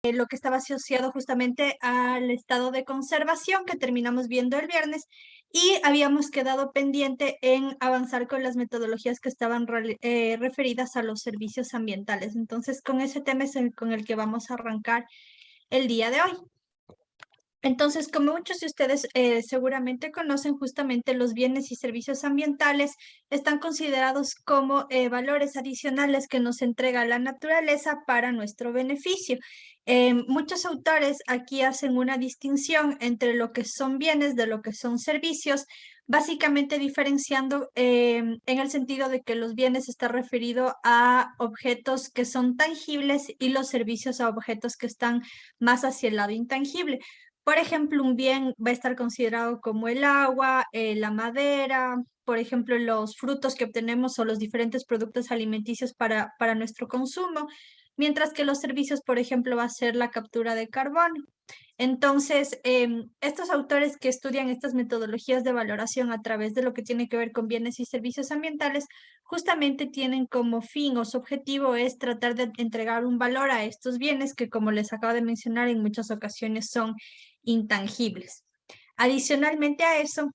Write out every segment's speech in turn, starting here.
lo que estaba asociado justamente al estado de conservación que terminamos viendo el viernes y habíamos quedado pendiente en avanzar con las metodologías que estaban referidas a los servicios ambientales. Entonces, con ese tema es con el que vamos a arrancar el día de hoy. Entonces, como muchos de ustedes seguramente conocen, justamente los bienes y servicios ambientales están considerados como valores adicionales que nos entrega la naturaleza para nuestro beneficio. Muchos autores aquí hacen una distinción entre lo que son bienes de lo que son servicios, básicamente diferenciando en el sentido de que los bienes está referido a objetos que son tangibles y los servicios a objetos que están más hacia el lado intangible. Por ejemplo, un bien va a estar considerado como el agua, la madera, por ejemplo, los frutos que obtenemos o los diferentes productos alimenticios para nuestro consumo, mientras que los servicios, por ejemplo, va a ser la captura de carbono. Entonces, estos autores que estudian estas metodologías de valoración a través de lo que tiene que ver con bienes y servicios ambientales, justamente tienen como fin o su objetivo es tratar de entregar un valor a estos bienes que, como les acabo de mencionar, en muchas ocasiones son intangibles. Adicionalmente a eso,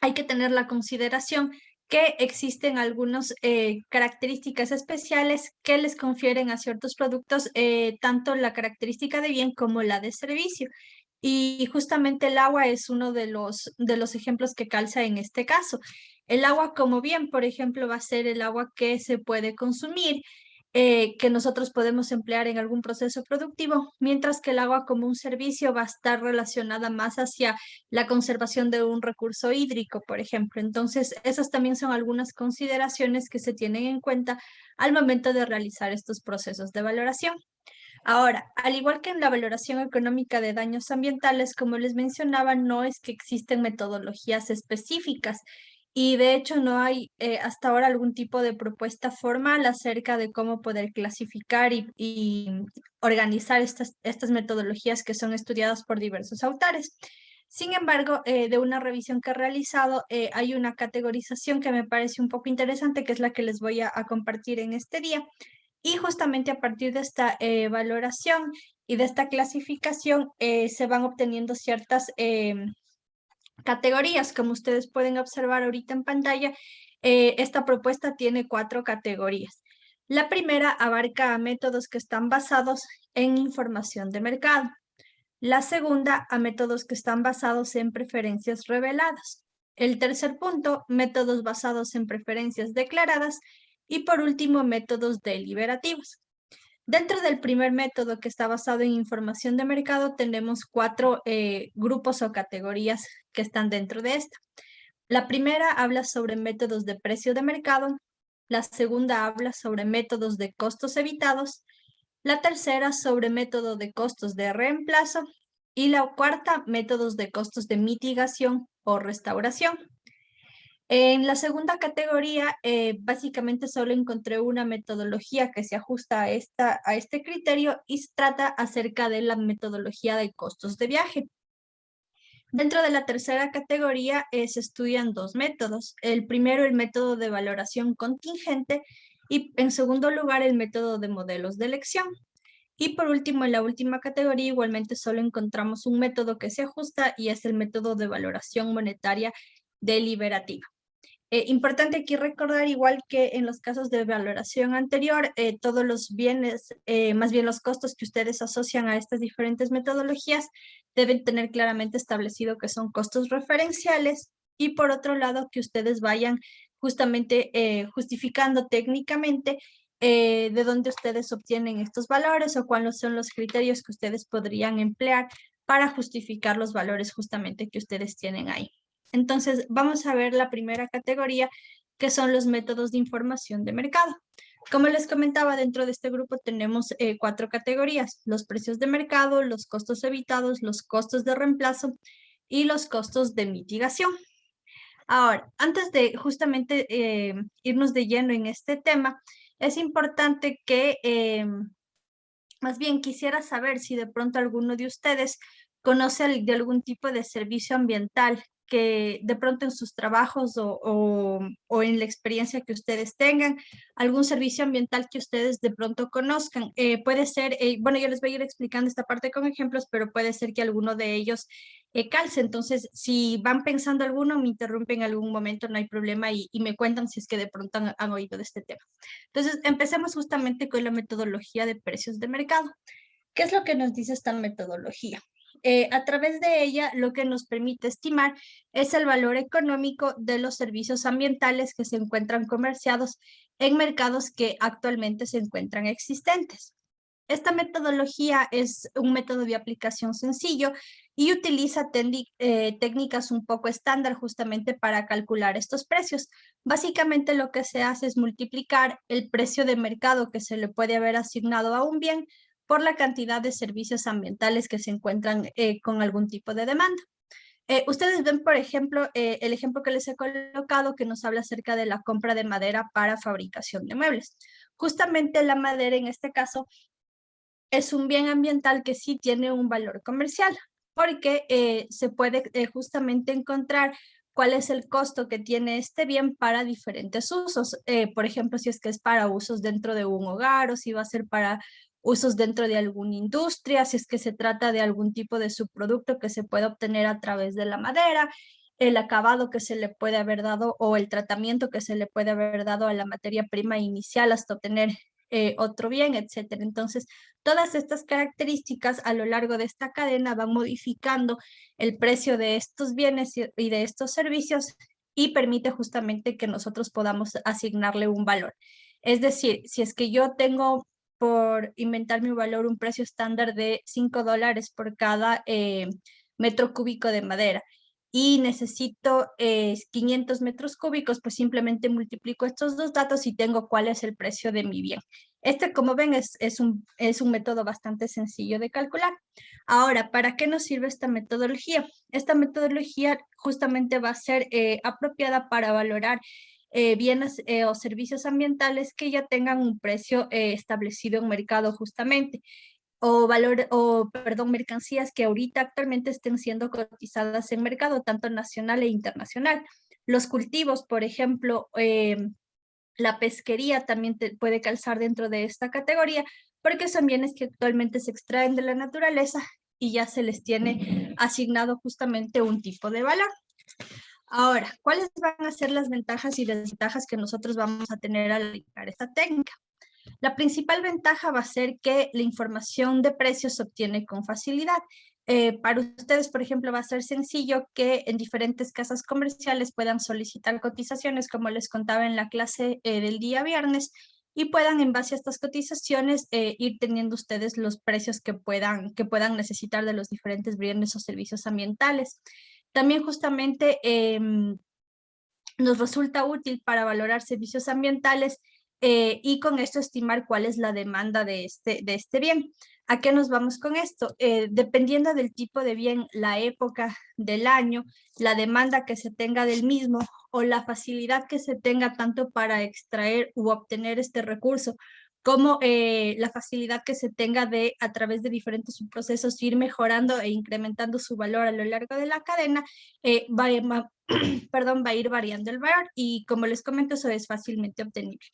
hay que tener la consideración que existen algunas características especiales que les confieren a ciertos productos tanto la característica de bien como la de servicio. Y justamente el agua es uno de los ejemplos que calza en este caso. El agua como bien, por ejemplo, va a ser el agua que se puede consumir, que nosotros podemos emplear en algún proceso productivo, mientras que el agua como un servicio va a estar relacionada más hacia la conservación de un recurso hídrico, por ejemplo. Entonces, esas también son algunas consideraciones que se tienen en cuenta al momento de realizar estos procesos de valoración. Ahora, al igual que en la valoración económica de daños ambientales, como les mencionaba, no es que existen metodologías específicas y de hecho no hay hasta ahora algún tipo de propuesta formal acerca de cómo poder clasificar y organizar estas metodologías que son estudiadas por diversos autores. Sin embargo, de una revisión que he realizado, hay una categorización que me parece un poco interesante, que es la que les voy a compartir en este día. Y justamente a partir de esta valoración y de esta clasificación se van obteniendo ciertas categorías. Como ustedes pueden observar ahorita en pantalla, esta propuesta tiene 4 categorías. La primera abarca a métodos que están basados en información de mercado. La segunda, a métodos que están basados en preferencias reveladas. El tercer punto, métodos basados en preferencias declaradas. Y por último, métodos deliberativos. Dentro del primer método que está basado en información de mercado, tenemos 4 grupos o categorías que están dentro de esta. La primera habla sobre métodos de precio de mercado. La segunda habla sobre métodos de costos evitados. La tercera sobre método de costos de reemplazo y la cuarta métodos de costos de mitigación o restauración. En la segunda categoría, básicamente solo encontré una metodología que se ajusta a este criterio y se trata acerca de la metodología de costos de viaje. Dentro de la tercera categoría se estudian 2 métodos. El primero, el método de valoración contingente y en segundo lugar, el método de modelos de elección. Y por último, en la última categoría, igualmente solo encontramos un método que se ajusta y es el método de valoración monetaria deliberativa. Importante aquí recordar, igual que en los casos de valoración anterior, todos los bienes, más bien los costos que ustedes asocian a estas diferentes metodologías, deben tener claramente establecido que son costos referenciales y por otro lado que ustedes vayan justamente justificando técnicamente de dónde ustedes obtienen estos valores o cuáles son los criterios que ustedes podrían emplear para justificar los valores justamente que ustedes tienen ahí. Entonces, vamos a ver la primera categoría, que son los métodos de información de mercado. Como les comentaba, dentro de este grupo tenemos 4 categorías: los precios de mercado, los costos evitados, los costos de reemplazo y los costos de mitigación. Ahora, antes de justamente irnos de lleno en este tema, es importante que más bien quisiera saber si de pronto alguno de ustedes conoce de algún tipo de servicio ambiental que de pronto en sus trabajos o en la experiencia que ustedes tengan, algún servicio ambiental que ustedes de pronto conozcan. Puede ser, bueno, yo les voy a ir explicando esta parte con ejemplos, pero puede ser que alguno de ellos calce. Entonces, si van pensando alguno, me interrumpen en algún momento, no hay problema y me cuentan si es que de pronto han oído de este tema. Entonces, empecemos justamente con la metodología de precios de mercado. ¿Qué es lo que nos dice esta metodología? A través de ella, lo que nos permite estimar es el valor económico de los servicios ambientales que se encuentran comerciados en mercados que actualmente se encuentran existentes. Esta metodología es un método de aplicación sencillo y utiliza técnicas un poco estándar justamente para calcular estos precios. Básicamente lo que se hace es multiplicar el precio de mercado que se le puede haber asignado a un bien por la cantidad de servicios ambientales que se encuentran con algún tipo de demanda. Ustedes ven, por ejemplo, el ejemplo que les he colocado que nos habla acerca de la compra de madera para fabricación de muebles. Justamente la madera en este caso es un bien ambiental que sí tiene un valor comercial, porque se puede justamente encontrar cuál es el costo que tiene este bien para diferentes usos. Por ejemplo, si es que es para usos dentro de un hogar o si va a ser para usos dentro de alguna industria, si es que se trata de algún tipo de subproducto que se puede obtener a través de la madera, el acabado que se le puede haber dado o el tratamiento que se le puede haber dado a la materia prima inicial hasta obtener otro bien, etcétera. Entonces, todas estas características a lo largo de esta cadena van modificando el precio de estos bienes y de estos servicios y permite justamente que nosotros podamos asignarle un valor. Es decir, si es que yo tengo por inventarme un valor, un precio estándar de $5 por cada metro cúbico de madera y necesito 500 metros cúbicos, pues simplemente multiplico estos dos datos y tengo cuál es el precio de mi bien. Este, como ven, es un método bastante sencillo de calcular. Ahora, ¿para qué nos sirve esta metodología? Esta metodología justamente va a ser apropiada para valorar bienes o servicios ambientales que ya tengan un precio establecido en mercado justamente perdón, mercancías que ahorita actualmente estén siendo cotizadas en mercado, tanto nacional e internacional. Los cultivos, por ejemplo, la pesquería también puede calzar dentro de esta categoría porque son bienes que actualmente se extraen de la naturaleza y ya se les tiene asignado justamente un tipo de valor. Ahora, ¿cuáles van a ser las ventajas y desventajas que nosotros vamos a tener al aplicar esta técnica? La principal ventaja va a ser que la información de precios se obtiene con facilidad. Para ustedes, por ejemplo, va a ser sencillo que en diferentes casas comerciales puedan solicitar cotizaciones, como les contaba en la clase del día viernes, y puedan, en base a estas cotizaciones, ir teniendo ustedes los precios que puedan necesitar de los diferentes bienes o servicios ambientales. También justamente nos resulta útil para valorar servicios ambientales y con esto estimar cuál es la demanda de este bien. ¿A qué nos vamos con esto? Dependiendo del tipo de bien, la época del año, la demanda que se tenga del mismo o la facilidad que se tenga tanto para extraer u obtener este recurso, como la facilidad que se tenga de, a través de diferentes subprocesos, ir mejorando e incrementando su valor a lo largo de la cadena, va a ir variando el valor y como les comento, eso es fácilmente obtenible.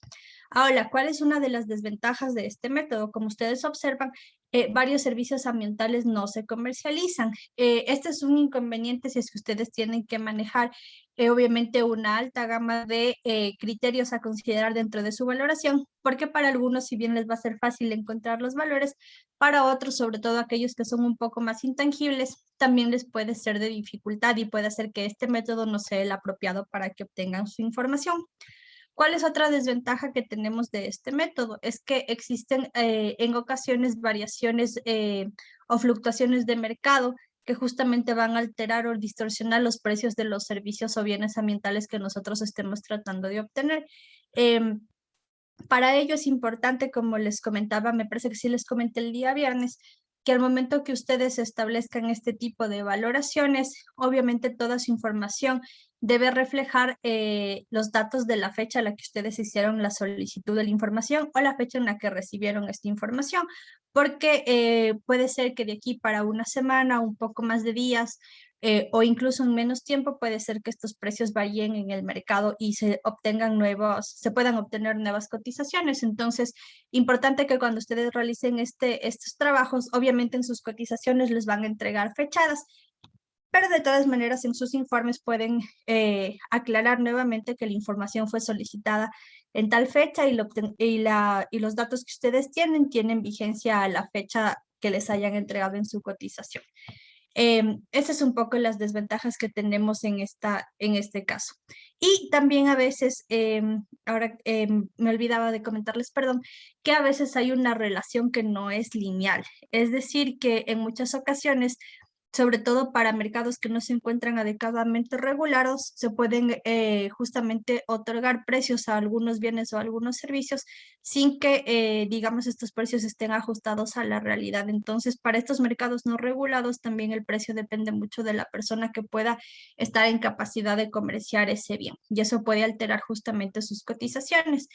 Ahora, ¿cuál es una de las desventajas de este método? Como ustedes observan, varios servicios ambientales no se comercializan. Este es un inconveniente si es que ustedes tienen que manejar, obviamente, una alta gama de criterios a considerar dentro de su valoración, porque para algunos, si bien les va a ser fácil encontrar los valores, para otros, sobre todo aquellos que son un poco más intangibles, también les puede ser de dificultad y puede hacer que este método no sea el apropiado para que obtengan su información. ¿Cuál es otra desventaja que tenemos de este método? Es que existen en ocasiones variaciones o fluctuaciones de mercado que justamente van a alterar o distorsionar los precios de los servicios o bienes ambientales que nosotros estemos tratando de obtener. Para ello es importante, como les comentaba, me parece que sí les comenté el día viernes, que al momento que ustedes establezcan este tipo de valoraciones, obviamente toda su información debe reflejar los datos de la fecha a la que ustedes hicieron la solicitud de la información o la fecha en la que recibieron esta información, porque puede ser que de aquí para una semana, un poco más de días, o incluso en menos tiempo puede ser que estos precios varíen en el mercado y se puedan obtener nuevas cotizaciones. Entonces, importante que cuando ustedes realicen estos trabajos, obviamente en sus cotizaciones les van a entregar fechadas, pero de todas maneras en sus informes pueden aclarar nuevamente que la información fue solicitada en tal fecha y los datos que ustedes tienen vigencia a la fecha que les hayan entregado en su cotización. Esas es un poco las desventajas que tenemos en este caso. Y también a veces, ahora me olvidaba de comentarles, perdón, que a veces hay una relación que no es lineal. Es decir, que en muchas ocasiones, sobre todo para mercados que no se encuentran adecuadamente regulados, se pueden justamente otorgar precios a algunos bienes o a algunos servicios sin que, digamos, estos precios estén ajustados a la realidad. Entonces, para estos mercados no regulados, también el precio depende mucho de la persona que pueda estar en capacidad de comerciar ese bien. Y eso puede alterar justamente sus cotizaciones.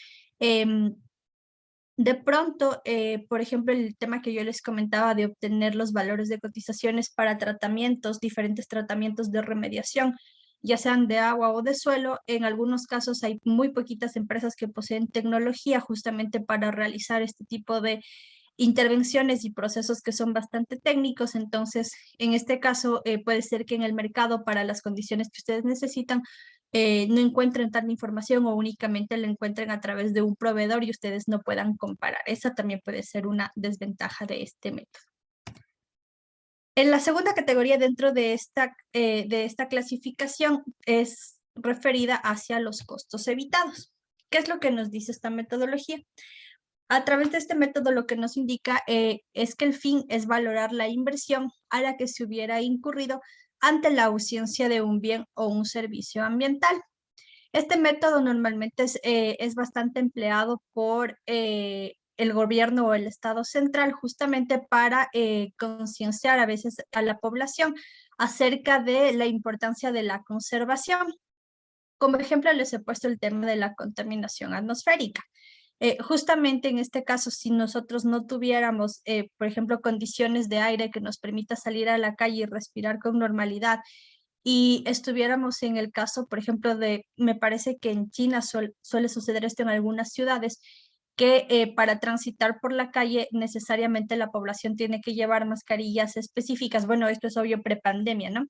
De pronto, por ejemplo, el tema que yo les comentaba de obtener los valores de cotizaciones para tratamientos, diferentes tratamientos de remediación, ya sean de agua o de suelo, en algunos casos hay muy poquitas empresas que poseen tecnología justamente para realizar este tipo de intervenciones y procesos que son bastante técnicos. Entonces, en este caso, puede ser que en el mercado para las condiciones que ustedes necesitan, no encuentren tanta información o únicamente la encuentren a través de un proveedor y ustedes no puedan comparar. Esa también puede ser una desventaja de este método. En la segunda categoría dentro de esta clasificación es referida hacia los costos evitados. ¿Qué es lo que nos dice esta metodología? A través de este método lo que nos indica es que el fin es valorar la inversión a la que se hubiera incurrido ante la ausencia de un bien o un servicio ambiental. Este método normalmente es bastante empleado por el gobierno o el Estado central justamente para concienciar a veces a la población acerca de la importancia de la conservación. Como ejemplo, les he puesto el tema de la contaminación atmosférica. Justamente en este caso, si nosotros no tuviéramos, por ejemplo, condiciones de aire que nos permita salir a la calle y respirar con normalidad, y estuviéramos en el caso, por ejemplo, me parece que en China suele suceder esto en algunas ciudades, que para transitar por la calle necesariamente la población tiene que llevar mascarillas específicas. Bueno, esto es obvio prepandemia, ¿no?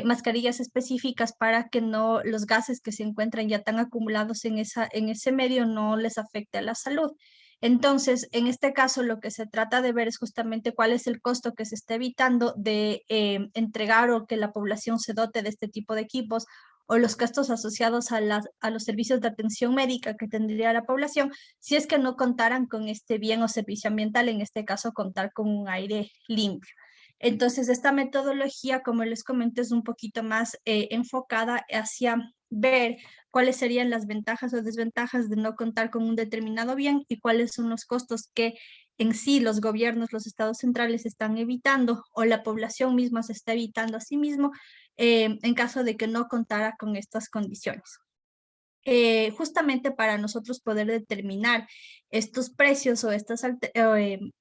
Mascarillas específicas para que no los gases que se encuentran ya tan acumulados en ese medio no les afecte a la salud. Entonces, en este caso, lo que se trata de ver es justamente cuál es el costo que se está evitando de entregar o que la población se dote de este tipo de equipos o los gastos asociados a los servicios de atención médica que tendría la población si es que no contaran con este bien o servicio ambiental, en este caso contar con un aire limpio. Entonces, esta metodología, como les comenté, es un poquito más enfocada hacia ver cuáles serían las ventajas o desventajas de no contar con un determinado bien y cuáles son los costos que en sí los gobiernos, los estados centrales están evitando o la población misma se está evitando a sí mismo en caso de que no contara con estas condiciones. Justamente para nosotros poder determinar estos precios o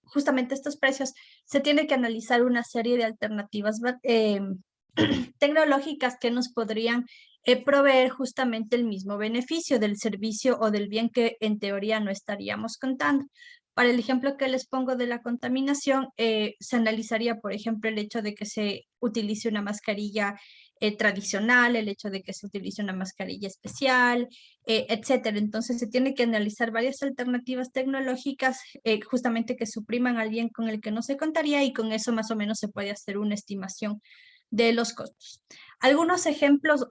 justamente estos precios, se tiene que analizar una serie de alternativas tecnológicas que nos podrían proveer justamente el mismo beneficio del servicio o del bien que en teoría no estaríamos contando. Para el ejemplo que les pongo de la contaminación, se analizaría, por ejemplo, el hecho de que se utilice una mascarilla tradicional, el hecho de que se utilice una mascarilla especial, etcétera. Entonces se tiene que analizar varias alternativas tecnológicas justamente que supriman al bien con el que no se contaría y con eso más o menos se puede hacer una estimación de los costos. Algunos ejemplos,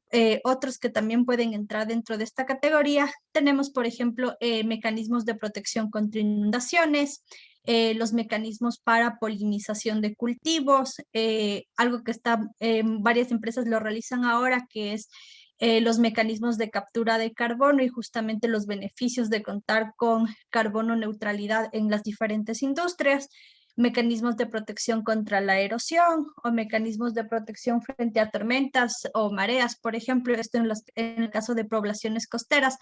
otros que también pueden entrar dentro de esta categoría, tenemos, por ejemplo, mecanismos de protección contra inundaciones, los mecanismos para polinización de cultivos, algo que varias empresas lo realizan ahora, que es los mecanismos de captura de carbono y justamente los beneficios de contar con carbono neutralidad en las diferentes industrias, mecanismos de protección contra la erosión o mecanismos de protección frente a tormentas o mareas, por ejemplo, esto en el caso de poblaciones costeras,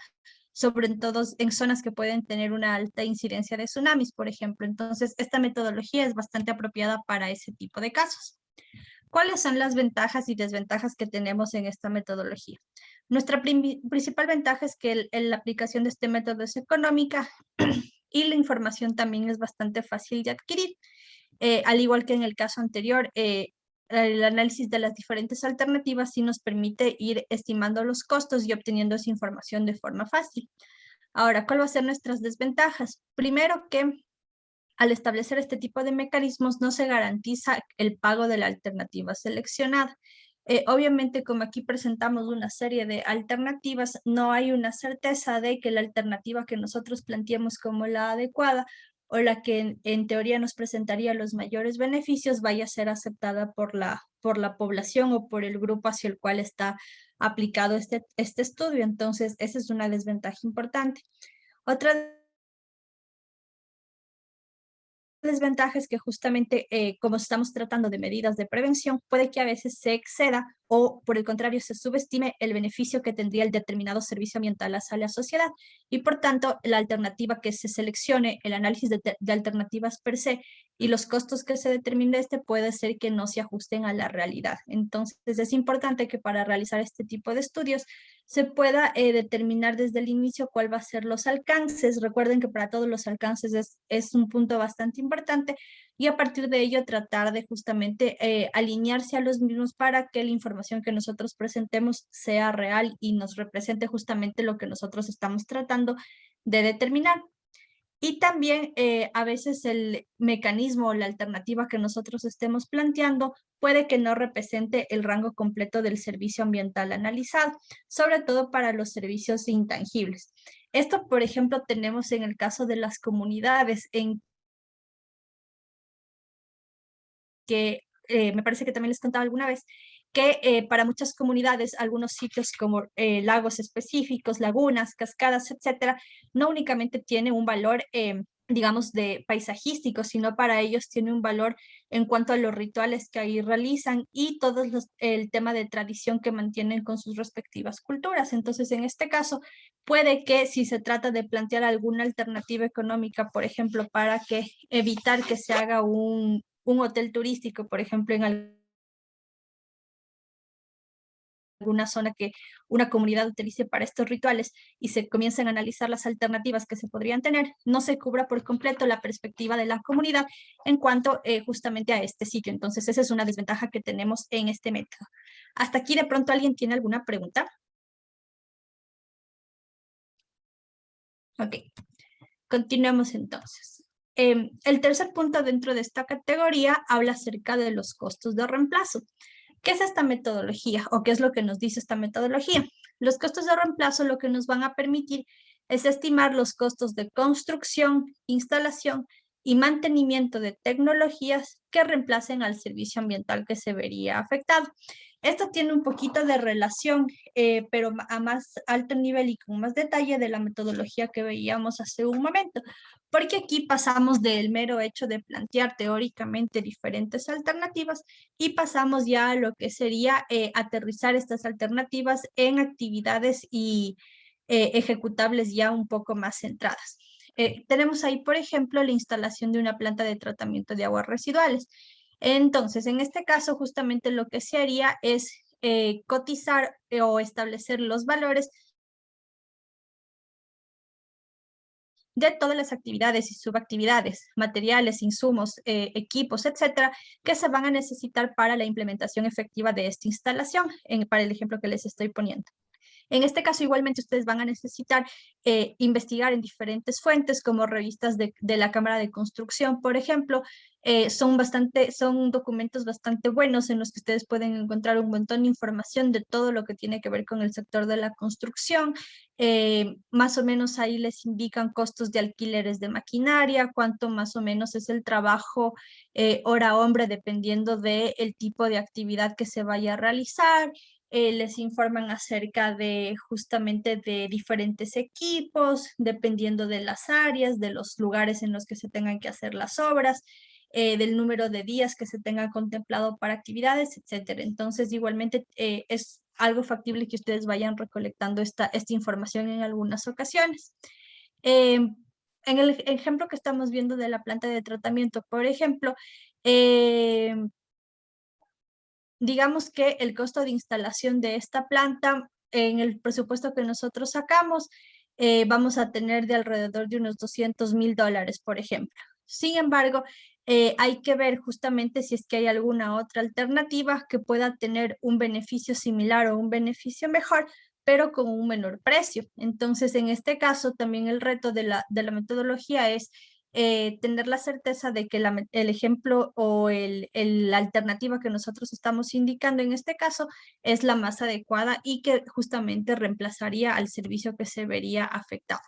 sobre todo en zonas que pueden tener una alta incidencia de tsunamis, por ejemplo. Entonces, esta metodología es bastante apropiada para ese tipo de casos. ¿Cuáles son las ventajas y desventajas que tenemos en esta metodología? Nuestra principal ventaja es que la aplicación de este método es económica y la información también es bastante fácil de adquirir. Al igual que en el caso anterior, el análisis de las diferentes alternativas sí nos permite ir estimando los costos y obteniendo esa información de forma fácil. Ahora, ¿cuál va a ser nuestras desventajas? Primero que al establecer este tipo de mecanismos no se garantiza el pago de la alternativa seleccionada. Obviamente, como aquí presentamos una serie de alternativas, no hay una certeza de que la alternativa que nosotros planteemos como la adecuada o la que en teoría nos presentaría los mayores beneficios vaya a ser aceptada por la población o por el grupo hacia el cual está aplicado este estudio. Entonces, esa es una desventaja importante. Otra desventaja es que justamente como estamos tratando de medidas de prevención, puede que a veces se exceda o por el contrario se subestime el beneficio que tendría el determinado servicio ambiental hacia la sociedad y por tanto la alternativa que se seleccione, el análisis de alternativas per se y los costos que se determine de este puede ser que no se ajusten a la realidad. Entonces es importante que para realizar este tipo de estudios se pueda determinar desde el inicio cuál va a ser los alcances. Recuerden que para todos los alcances es un punto bastante importante y a partir de ello tratar de justamente alinearse a los mismos para que la información que nosotros presentemos sea real y nos represente justamente lo que nosotros estamos tratando de determinar. Y también a veces el mecanismo o la alternativa que nosotros estemos planteando puede que no represente el rango completo del servicio ambiental analizado, sobre todo para los servicios intangibles. Esto, por ejemplo, tenemos en el caso de las comunidades, en que me parece que también les contaba alguna vez, que para muchas comunidades, algunos sitios como lagos específicos, lagunas, cascadas, etcétera, no únicamente tiene un valor, digamos, de paisajístico, sino para ellos tiene un valor en cuanto a los rituales que ahí realizan y todo el tema de tradición que mantienen con sus respectivas culturas. Entonces, en este caso, puede que si se trata de plantear alguna alternativa económica, por ejemplo, para que evitar que se haga un hotel turístico, por ejemplo, en alguna zona que una comunidad utilice para estos rituales y se comiencen a analizar las alternativas que se podrían tener, no se cubra por completo la perspectiva de la comunidad en cuanto justamente a este sitio. Entonces, esa es una desventaja que tenemos en este método. Hasta aquí de pronto alguien tiene alguna pregunta. Ok, continuemos entonces. El tercer punto dentro de esta categoría habla acerca de los costos de reemplazo. ¿Qué es esta metodología o qué es lo que nos dice esta metodología? Los costos de reemplazo lo que nos van a permitir es estimar los costos de construcción, instalación y mantenimiento de tecnologías que reemplacen al servicio ambiental que se vería afectado. Esto tiene un poquito de relación, pero a más alto nivel y con más detalle de la metodología que veíamos hace un momento, porque aquí pasamos del mero hecho de plantear teóricamente diferentes alternativas y pasamos ya a lo que sería aterrizar estas alternativas en actividades y ejecutables ya un poco más centradas. Tenemos ahí, por ejemplo, la instalación de una planta de tratamiento de aguas residuales. Entonces, en este caso, justamente lo que se haría es cotizar o establecer los valores de todas las actividades y subactividades, materiales, insumos, equipos, etcétera, que se van a necesitar para la implementación efectiva de esta instalación, para el ejemplo que les estoy poniendo. En este caso, igualmente, ustedes van a necesitar investigar en diferentes fuentes, como revistas de la Cámara de Construcción, por ejemplo. Son documentos bastante buenos en los que ustedes pueden encontrar un montón de información de todo lo que tiene que ver con el sector de la construcción. Más o menos ahí les indican costos de alquileres de maquinaria, cuánto más o menos es el trabajo hora hombre, dependiendo del tipo de actividad que se vaya a realizar. Les informan acerca de justamente de diferentes equipos, dependiendo de las áreas, de los lugares en los que se tengan que hacer las obras, del número de días que se tenga contemplado para actividades, etcétera. Entonces, igualmente es algo factible que ustedes vayan recolectando esta información en algunas ocasiones. En el ejemplo que estamos viendo de la planta de tratamiento, por ejemplo, digamos que el costo de instalación de esta planta en el presupuesto que nosotros sacamos, vamos a tener de alrededor de unos $200,000, por ejemplo. Sin embargo, hay que ver justamente si es que hay alguna otra alternativa que pueda tener un beneficio similar o un beneficio mejor, pero con un menor precio. Entonces, en este caso, también el reto de la metodología es tener la certeza de que el ejemplo o la alternativa que nosotros estamos indicando en este caso es la más adecuada y que justamente reemplazaría al servicio que se vería afectado.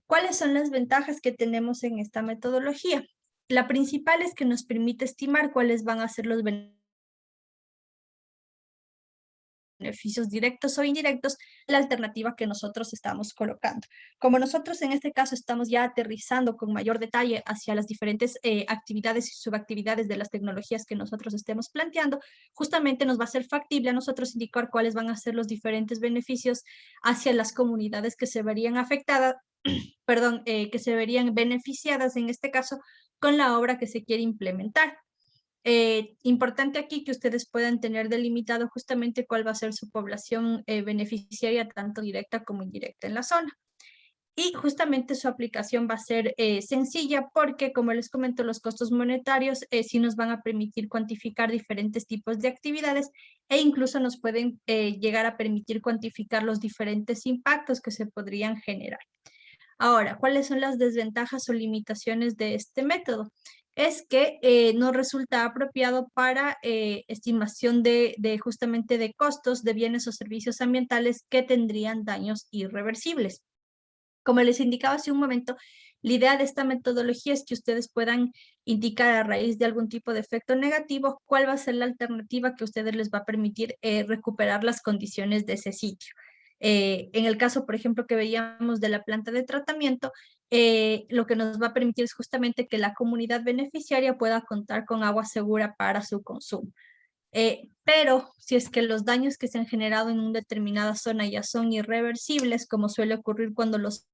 ¿Cuáles son las ventajas que tenemos en esta metodología? La principal es que nos permite estimar cuáles van a ser los beneficios directos o indirectos, la alternativa que nosotros estamos colocando. Como nosotros en este caso estamos ya aterrizando con mayor detalle hacia las diferentes actividades y subactividades de las tecnologías que nosotros estemos planteando, justamente nos va a ser factible a nosotros indicar cuáles van a ser los diferentes beneficios hacia las comunidades que se verían afectadas, perdón, que se verían beneficiadas en este caso con la obra que se quiere implementar. Importante aquí que ustedes puedan tener delimitado justamente cuál va a ser su población beneficiaria, tanto directa como indirecta en la zona. Y justamente su aplicación va a ser sencilla porque, como les comento, los costos monetarios sí nos van a permitir cuantificar diferentes tipos de actividades e incluso nos pueden llegar a permitir cuantificar los diferentes impactos que se podrían generar. Ahora, ¿cuáles son las desventajas o limitaciones de este método? Es que no resulta apropiado para estimación de justamente de costos de bienes o servicios ambientales que tendrían daños irreversibles. Como les indicaba hace un momento, la idea de esta metodología es que ustedes puedan indicar a raíz de algún tipo de efecto negativo cuál va a ser la alternativa que a ustedes les va a permitir recuperar las condiciones de ese sitio. En el caso, por ejemplo, que veíamos de la planta de tratamiento, lo que nos va a permitir es justamente que la comunidad beneficiaria pueda contar con agua segura para su consumo. Pero si es que los daños que se han generado en una determinada zona ya son irreversibles, como suele ocurrir cuando los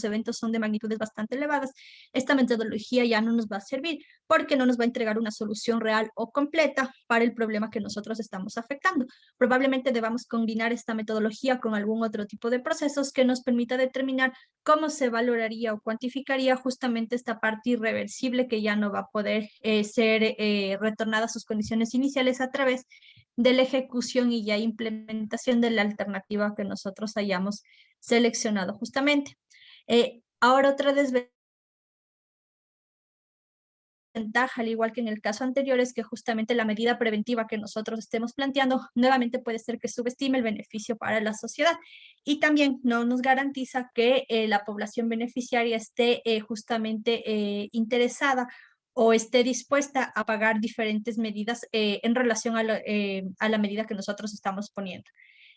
eventos son de magnitudes bastante elevadas, esta metodología ya no nos va a servir porque no nos va a entregar una solución real o completa para el problema que nosotros estamos afectando. Probablemente debamos combinar esta metodología con algún otro tipo de procesos que nos permita determinar cómo se valoraría o cuantificaría justamente esta parte irreversible que ya no va a poder ser retornada a sus condiciones iniciales a través de la ejecución y ya implementación de la alternativa que nosotros hayamos seleccionado justamente. Ahora otra desventaja, al igual que en el caso anterior, es que justamente la medida preventiva que nosotros estemos planteando nuevamente puede ser que subestime el beneficio para la sociedad y también no nos garantiza que la población beneficiaria esté justamente interesada o esté dispuesta a pagar diferentes medidas en relación a la medida que nosotros estamos poniendo.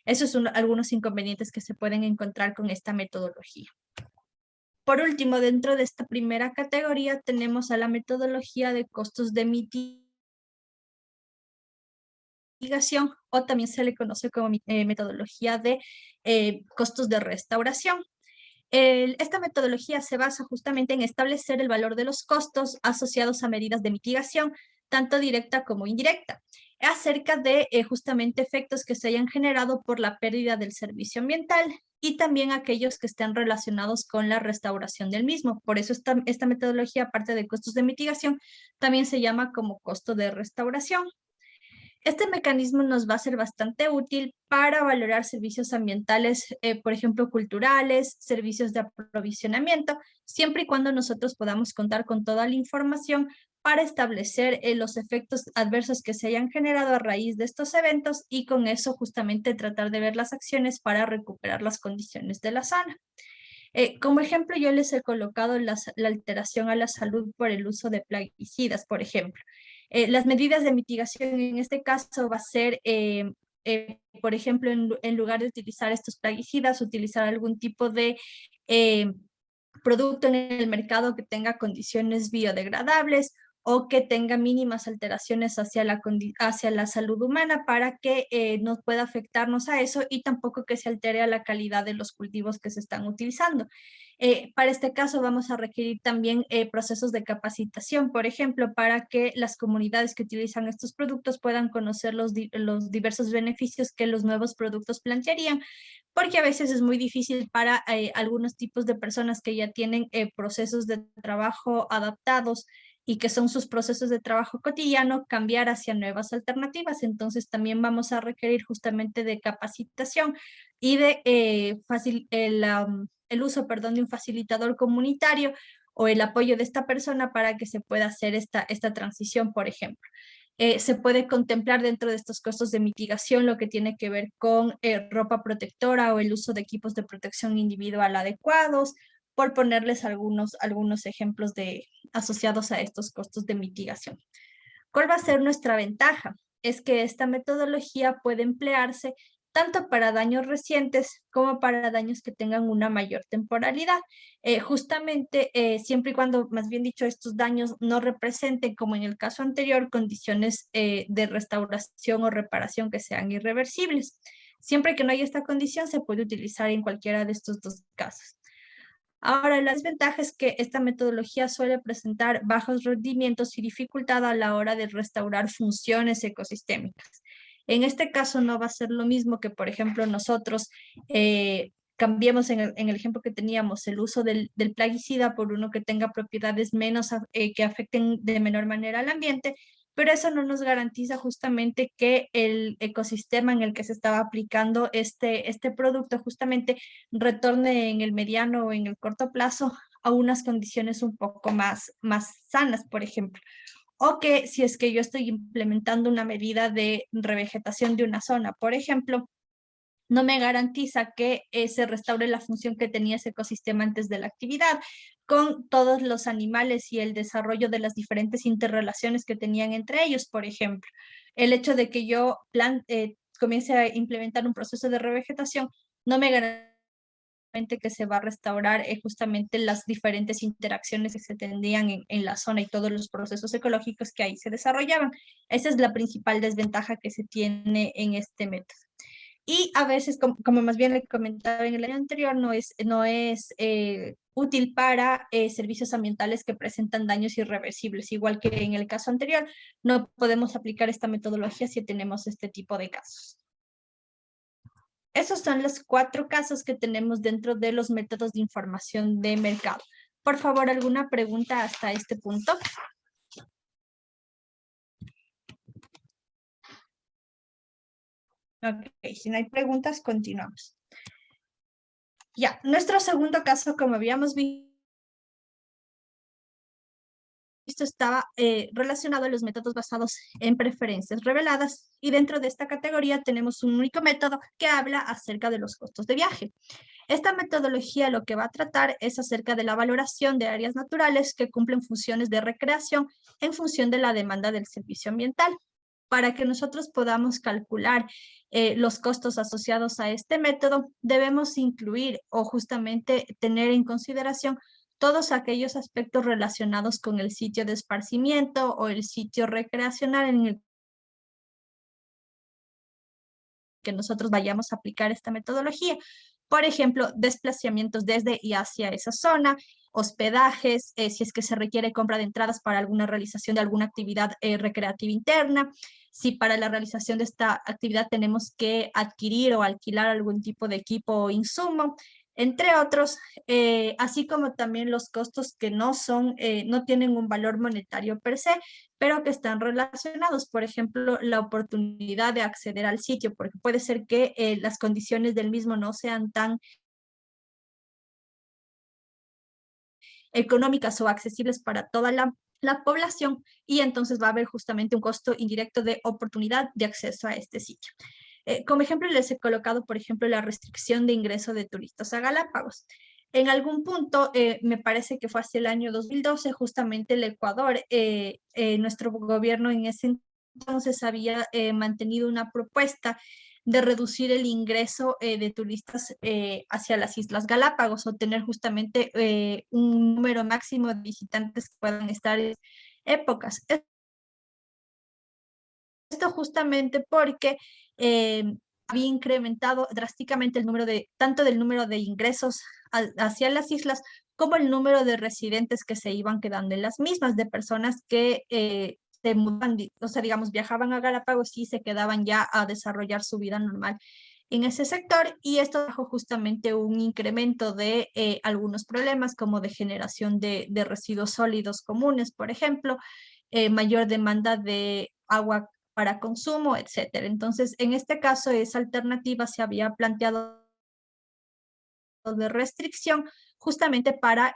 Esos son algunos inconvenientes que se pueden encontrar con esta metodología. Por último, dentro de esta primera categoría tenemos a la metodología de costos de mitigación o también se le conoce como metodología de costos de restauración. Esta metodología se basa justamente en establecer el valor de los costos asociados a medidas de mitigación, tanto directa como indirecta, acerca de justamente efectos que se hayan generado por la pérdida del servicio ambiental y también aquellos que estén relacionados con la restauración del mismo. Por eso esta metodología, aparte de costos de mitigación, también se llama como costo de restauración. Este mecanismo nos va a ser bastante útil para valorar servicios ambientales, por ejemplo, culturales, servicios de aprovisionamiento, siempre y cuando nosotros podamos contar con toda la información para establecer los efectos adversos que se hayan generado a raíz de estos eventos y con eso justamente tratar de ver las acciones para recuperar las condiciones de la zona. Como ejemplo, yo les he colocado la alteración a la salud por el uso de plaguicidas, por ejemplo. Las medidas de mitigación en este caso va a ser, por ejemplo, en lugar de utilizar estos plaguicidas, utilizar algún tipo de producto en el mercado que tenga condiciones biodegradables o que tenga mínimas alteraciones hacia la salud humana para que no pueda afectarnos a eso y tampoco que se altere a la calidad de los cultivos que se están utilizando. Para este caso vamos a requerir también procesos de capacitación, por ejemplo, para que las comunidades que utilizan estos productos puedan conocer los diversos beneficios que los nuevos productos plantearían, porque a veces es muy difícil para algunos tipos de personas que ya tienen procesos de trabajo adaptados y que son sus procesos de trabajo cotidiano, cambiar hacia nuevas alternativas. Entonces también vamos a requerir justamente de capacitación y de el uso, perdón, de un facilitador comunitario o el apoyo de esta persona para que se pueda hacer esta transición, por ejemplo. Se puede contemplar dentro de estos costos de mitigación lo que tiene que ver con ropa protectora o el uso de equipos de protección individual adecuados, por ponerles algunos ejemplos asociados a estos costos de mitigación. ¿Cuál va a ser nuestra ventaja? Es que esta metodología puede emplearse tanto para daños recientes como para daños que tengan una mayor temporalidad. Justamente, siempre y cuando, más bien dicho, estos daños no representen, como en el caso anterior, condiciones de restauración o reparación que sean irreversibles. Siempre que no haya esta condición, se puede utilizar en cualquiera de estos dos casos. Ahora, la desventaja es que esta metodología suele presentar bajos rendimientos y dificultad a la hora de restaurar funciones ecosistémicas. En este caso no va a ser lo mismo que, por ejemplo, nosotros cambiemos en el ejemplo que teníamos el uso del plaguicida por uno que tenga propiedades que afecten de menor manera al ambiente, pero eso no nos garantiza justamente que el ecosistema en el que se estaba aplicando este producto justamente retorne en el mediano o en el corto plazo a unas condiciones un poco más sanas, por ejemplo. O que si es que yo estoy implementando una medida de revegetación de una zona, por ejemplo, no me garantiza que se restaure la función que tenía ese ecosistema antes de la actividad, con todos los animales y el desarrollo de las diferentes interrelaciones que tenían entre ellos, por ejemplo. El hecho de que yo comience a implementar un proceso de revegetación no me garantiza que se va a restaurar justamente las diferentes interacciones que se tendrían en la zona y todos los procesos ecológicos que ahí se desarrollaban. Esa es la principal desventaja que se tiene en este método. Y a veces, como más bien le comentaba en el año anterior, no es útil para servicios ambientales que presentan daños irreversibles. Igual que en el caso anterior, no podemos aplicar esta metodología si tenemos este tipo de casos. Esos son los 4 casos que tenemos dentro de los métodos de información de mercado. Por favor, ¿alguna pregunta hasta este punto? Ok, si no hay preguntas, continuamos. Ya, nuestro segundo caso, como habíamos visto, estaba relacionado a los métodos basados en preferencias reveladas y dentro de esta categoría tenemos un único método que habla acerca de los costos de viaje. Esta metodología lo que va a tratar es acerca de la valoración de áreas naturales que cumplen funciones de recreación en función de la demanda del servicio ambiental. Para que nosotros podamos calcular los costos asociados a este método, debemos incluir o justamente tener en consideración todos aquellos aspectos relacionados con el sitio de esparcimiento o el sitio recreacional en el que nosotros vayamos a aplicar esta metodología. Por ejemplo, desplazamientos desde y hacia esa zona, hospedajes, si es que se requiere compra de entradas para alguna realización de alguna actividad recreativa interna, si para la realización de esta actividad tenemos que adquirir o alquilar algún tipo de equipo o insumo, entre otros, así como también los costos que no tienen un valor monetario per se, pero que están relacionados. Por ejemplo, la oportunidad de acceder al sitio, porque puede ser que las condiciones del mismo no sean tan económicas o accesibles para toda la población y entonces va a haber justamente un costo indirecto de oportunidad de acceso a este sitio. Como ejemplo, les he colocado, por ejemplo, la restricción de ingreso de turistas a Galápagos. En algún punto, me parece que fue hacia el año 2012, justamente el Ecuador, nuestro gobierno en ese entonces había mantenido una propuesta de reducir el ingreso de turistas hacia las Islas Galápagos o tener justamente un número máximo de visitantes que puedan estar épocas. Esto justamente porque había incrementado drásticamente el número tanto del número de ingresos hacia las islas como el número de residentes que se iban quedando en las mismas, de personas que se mudaban, o sea, digamos, viajaban a Galápagos y se quedaban ya a desarrollar su vida normal en ese sector, y esto trajo justamente un incremento de algunos problemas como de generación de residuos sólidos comunes, por ejemplo, mayor demanda de agua para consumo, etcétera. Entonces, en este caso, esa alternativa se había planteado de restricción justamente para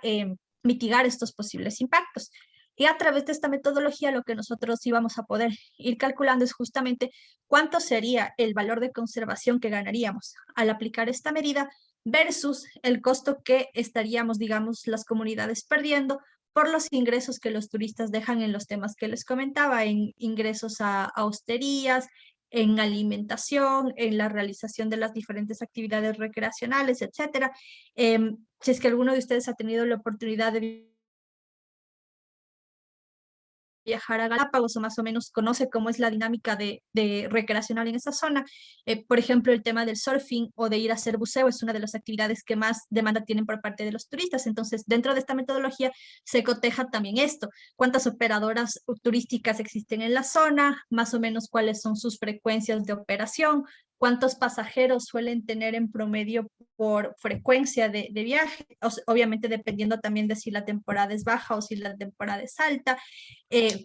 mitigar estos posibles impactos. Y a través de esta metodología lo que nosotros íbamos a poder ir calculando es justamente cuánto sería el valor de conservación que ganaríamos al aplicar esta medida versus el costo que estaríamos, digamos, las comunidades perdiendo por los ingresos que los turistas dejan en los temas que les comentaba, en ingresos a hosterías, en alimentación, en la realización de las diferentes actividades recreacionales, etcétera. Si es que alguno de ustedes ha tenido la oportunidad de viajar a Galápagos o más o menos conoce cómo es la dinámica de recreacional en esa zona. Por ejemplo, el tema del surfing o de ir a hacer buceo es una de las actividades que más demanda tienen por parte de los turistas. Entonces, dentro de esta metodología se coteja también esto, cuántas operadoras turísticas existen en la zona, más o menos cuáles son sus frecuencias de operación, cuántos pasajeros suelen tener en promedio por frecuencia de viaje, obviamente dependiendo también de si la temporada es baja o si la temporada es alta,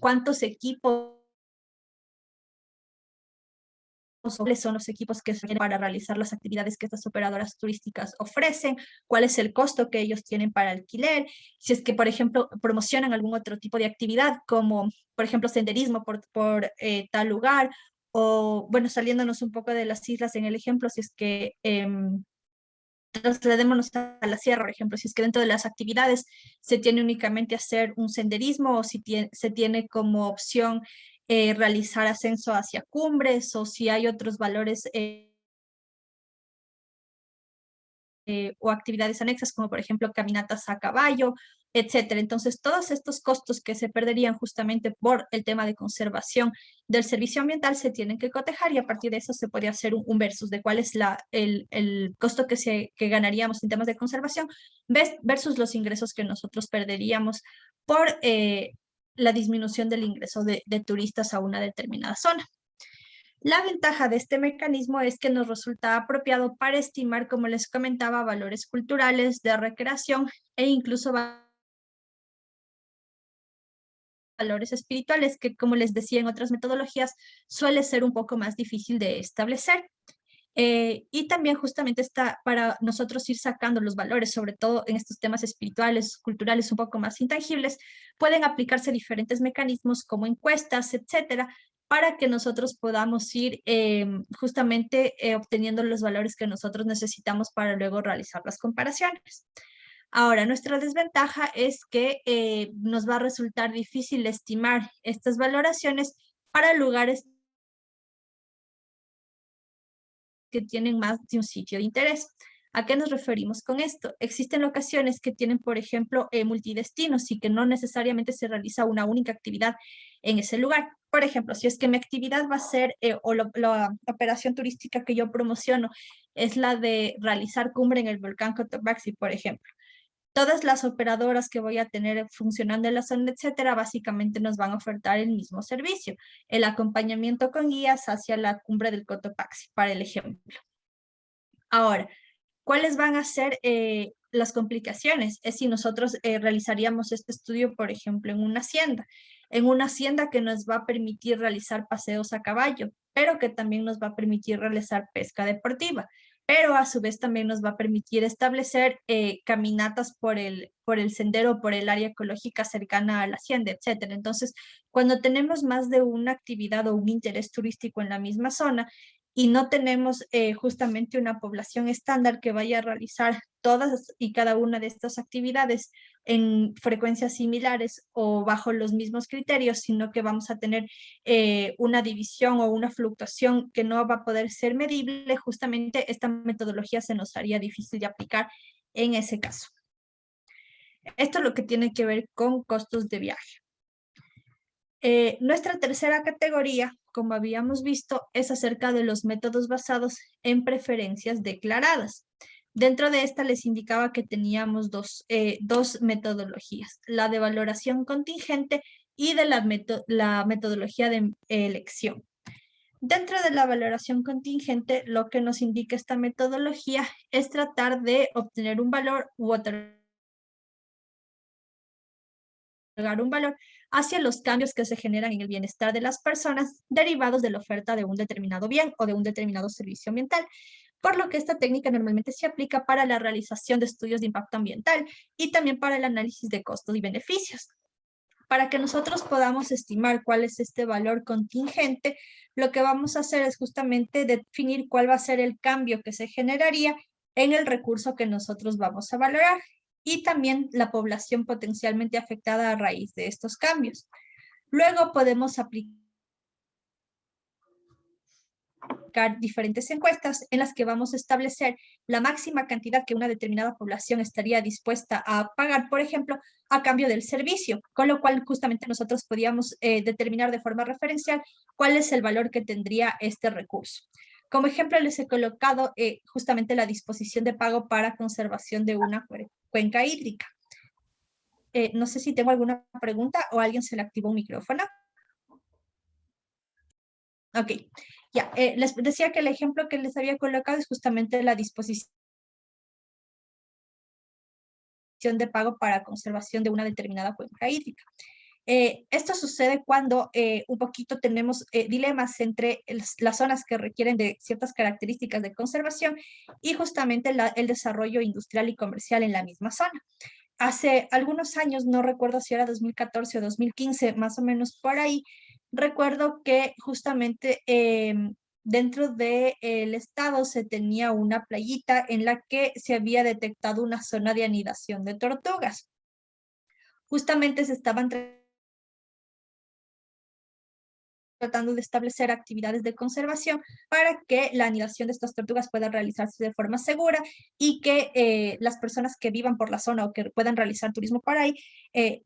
cuántos equipos, cuáles son los equipos que se requieren para realizar las actividades que estas operadoras turísticas ofrecen, cuál es el costo que ellos tienen para alquiler, si es que, por ejemplo, promocionan algún otro tipo de actividad, como, por ejemplo, senderismo por tal lugar, o, bueno, saliéndonos un poco de las islas en el ejemplo, si es que trasladémonos a la sierra, por ejemplo, si es que dentro de las actividades se tiene únicamente hacer un senderismo o si se tiene como opción realizar ascenso hacia cumbres o si hay otros valores o actividades anexas como por ejemplo caminatas a caballo, etcétera. Entonces, todos estos costos que se perderían justamente por el tema de conservación del servicio ambiental se tienen que cotejar y a partir de eso se podría hacer un versus de cuál es el costo que ganaríamos en temas de conservación versus los ingresos que nosotros perderíamos por la disminución del ingreso de turistas a una determinada zona. La ventaja de este mecanismo es que nos resulta apropiado para estimar, como les comentaba, valores culturales, de recreación e incluso valores espirituales, que como les decía en otras metodologías, suele ser un poco más difícil de establecer. Y también justamente está para nosotros ir sacando los valores, sobre todo en estos temas espirituales, culturales, un poco más intangibles, pueden aplicarse diferentes mecanismos como encuestas, etcétera, para que nosotros podamos ir justamente obteniendo los valores que nosotros necesitamos para luego realizar las comparaciones. Ahora, nuestra desventaja es que nos va a resultar difícil estimar estas valoraciones para lugares que tienen más de un sitio de interés. ¿A qué nos referimos con esto? Existen locaciones que tienen, por ejemplo, multidestinos y que no necesariamente se realiza una única actividad en ese lugar. Por ejemplo, si es que mi actividad va a ser, o la operación turística que yo promociono es la de realizar cumbre en el volcán Cotopaxi, por ejemplo. Todas las operadoras que voy a tener funcionando en la zona, etcétera, básicamente nos van a ofertar el mismo servicio, el acompañamiento con guías hacia la cumbre del Cotopaxi, para el ejemplo. Ahora, ¿cuáles van a ser las complicaciones? Es si nosotros realizaríamos este estudio, por ejemplo, en una hacienda que nos va a permitir realizar paseos a caballo, pero que también nos va a permitir realizar pesca deportiva, pero a su vez también nos va a permitir establecer caminatas por el sendero, por el área ecológica cercana a la hacienda, etcétera. Entonces, cuando tenemos más de una actividad o un interés turístico en la misma zona, y no tenemos justamente una población estándar que vaya a realizar todas y cada una de estas actividades en frecuencias similares o bajo los mismos criterios, sino que vamos a tener una división o una fluctuación que no va a poder ser medible, justamente esta metodología se nos haría difícil de aplicar en ese caso. Esto es lo que tiene que ver con costos de viaje. Nuestra tercera categoría, como habíamos visto, es acerca de los métodos basados en preferencias declaradas. Dentro de esta les indicaba que teníamos dos metodologías, la de valoración contingente y de la metodología de elección. Dentro de la valoración contingente, lo que nos indica esta metodología es tratar de obtener un valor u otorgar un valor hacia los cambios que se generan en el bienestar de las personas derivados de la oferta de un determinado bien o de un determinado servicio ambiental, por lo que esta técnica normalmente se aplica para la realización de estudios de impacto ambiental y también para el análisis de costos y beneficios. Para que nosotros podamos estimar cuál es este valor contingente, lo que vamos a hacer es justamente definir cuál va a ser el cambio que se generaría en el recurso que nosotros vamos a valorar y también la población potencialmente afectada a raíz de estos cambios. Luego podemos aplicar diferentes encuestas en las que vamos a establecer la máxima cantidad que una determinada población estaría dispuesta a pagar, por ejemplo, a cambio del servicio, con lo cual justamente nosotros podíamos determinar de forma referencial cuál es el valor que tendría este recurso. Como ejemplo, les he colocado justamente la disposición de pago para conservación de una cuenca hídrica. No sé si tengo alguna pregunta o a alguien se le activó un micrófono. Ok, ya, les decía que el ejemplo que les había colocado es justamente la disposición de pago para conservación de una determinada cuenca hídrica. Esto sucede cuando un poquito tenemos dilemas entre las zonas que requieren de ciertas características de conservación y justamente el desarrollo industrial y comercial en la misma zona. Hace algunos años, no recuerdo si era 2014 o 2015, más o menos por ahí, recuerdo que justamente dentro del estado se tenía una playita en la que se había detectado una zona de anidación de tortugas. Justamente se estaban tratando de establecer actividades de conservación para que la anidación de estas tortugas pueda realizarse de forma segura y que las personas que vivan por la zona o que puedan realizar turismo por ahí,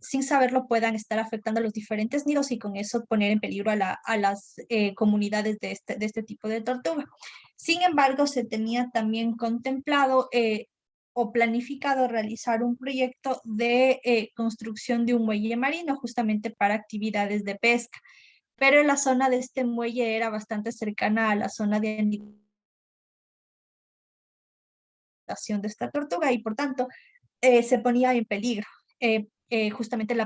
sin saberlo, puedan estar afectando a los diferentes nidos y con eso poner en peligro a las comunidades de este tipo de tortuga. Sin embargo, se tenía también contemplado o planificado realizar un proyecto de construcción de un muelle marino justamente para actividades de pesca, pero la zona de este muelle era bastante cercana a la zona de anidación de esta tortuga y por tanto se ponía en peligro justamente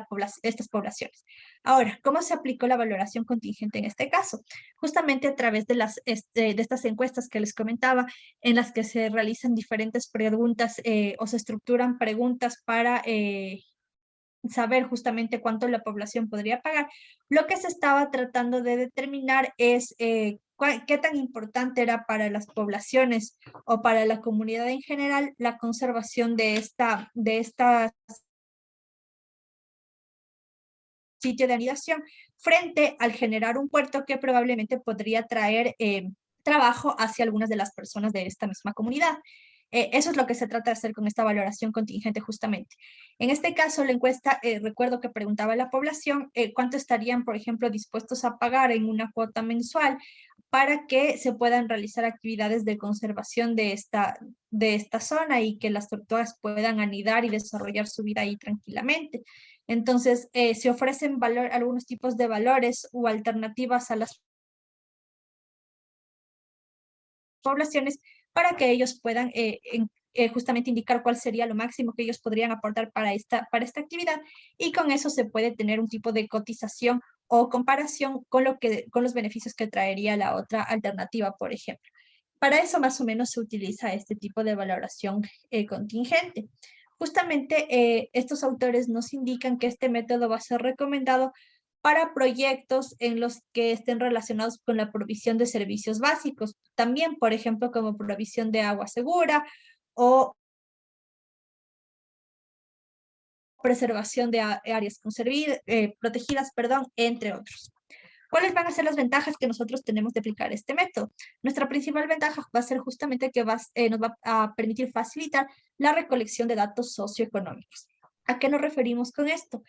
estas poblaciones. Ahora, ¿cómo se aplicó la valoración contingente en este caso? Justamente a través de estas encuestas que les comentaba, en las que se realizan diferentes preguntas o se estructuran preguntas para saber justamente cuánto la población podría pagar, lo que se estaba tratando de determinar es qué tan importante era para las poblaciones o para la comunidad en general la conservación de esta sitio de anidación frente al generar un puerto que probablemente podría traer trabajo hacia algunas de las personas de esta misma comunidad. Eso es lo que se trata de hacer con esta valoración contingente justamente. En este caso, la encuesta, recuerdo que preguntaba a la población cuánto estarían, por ejemplo, dispuestos a pagar en una cuota mensual para que se puedan realizar actividades de conservación de esta zona y que las tortugas puedan anidar y desarrollar su vida ahí tranquilamente. Entonces, se ofrecen algunos tipos de valores o alternativas a las poblaciones para que ellos puedan justamente indicar cuál sería lo máximo que ellos podrían aportar para esta actividad y con eso se puede tener un tipo de cotización o comparación con los beneficios que traería la otra alternativa, por ejemplo. Para eso más o menos se utiliza este tipo de valoración contingente. Justamente estos autores nos indican que este método va a ser recomendado para proyectos en los que estén relacionados con la provisión de servicios básicos, también, por ejemplo, como provisión de agua segura o preservación de áreas protegidas, perdón, entre otros. ¿Cuáles van a ser las ventajas que nosotros tenemos de aplicar este método? Nuestra principal ventaja va a ser justamente que nos va a permitir facilitar la recolección de datos socioeconómicos. ¿A qué nos referimos con esto?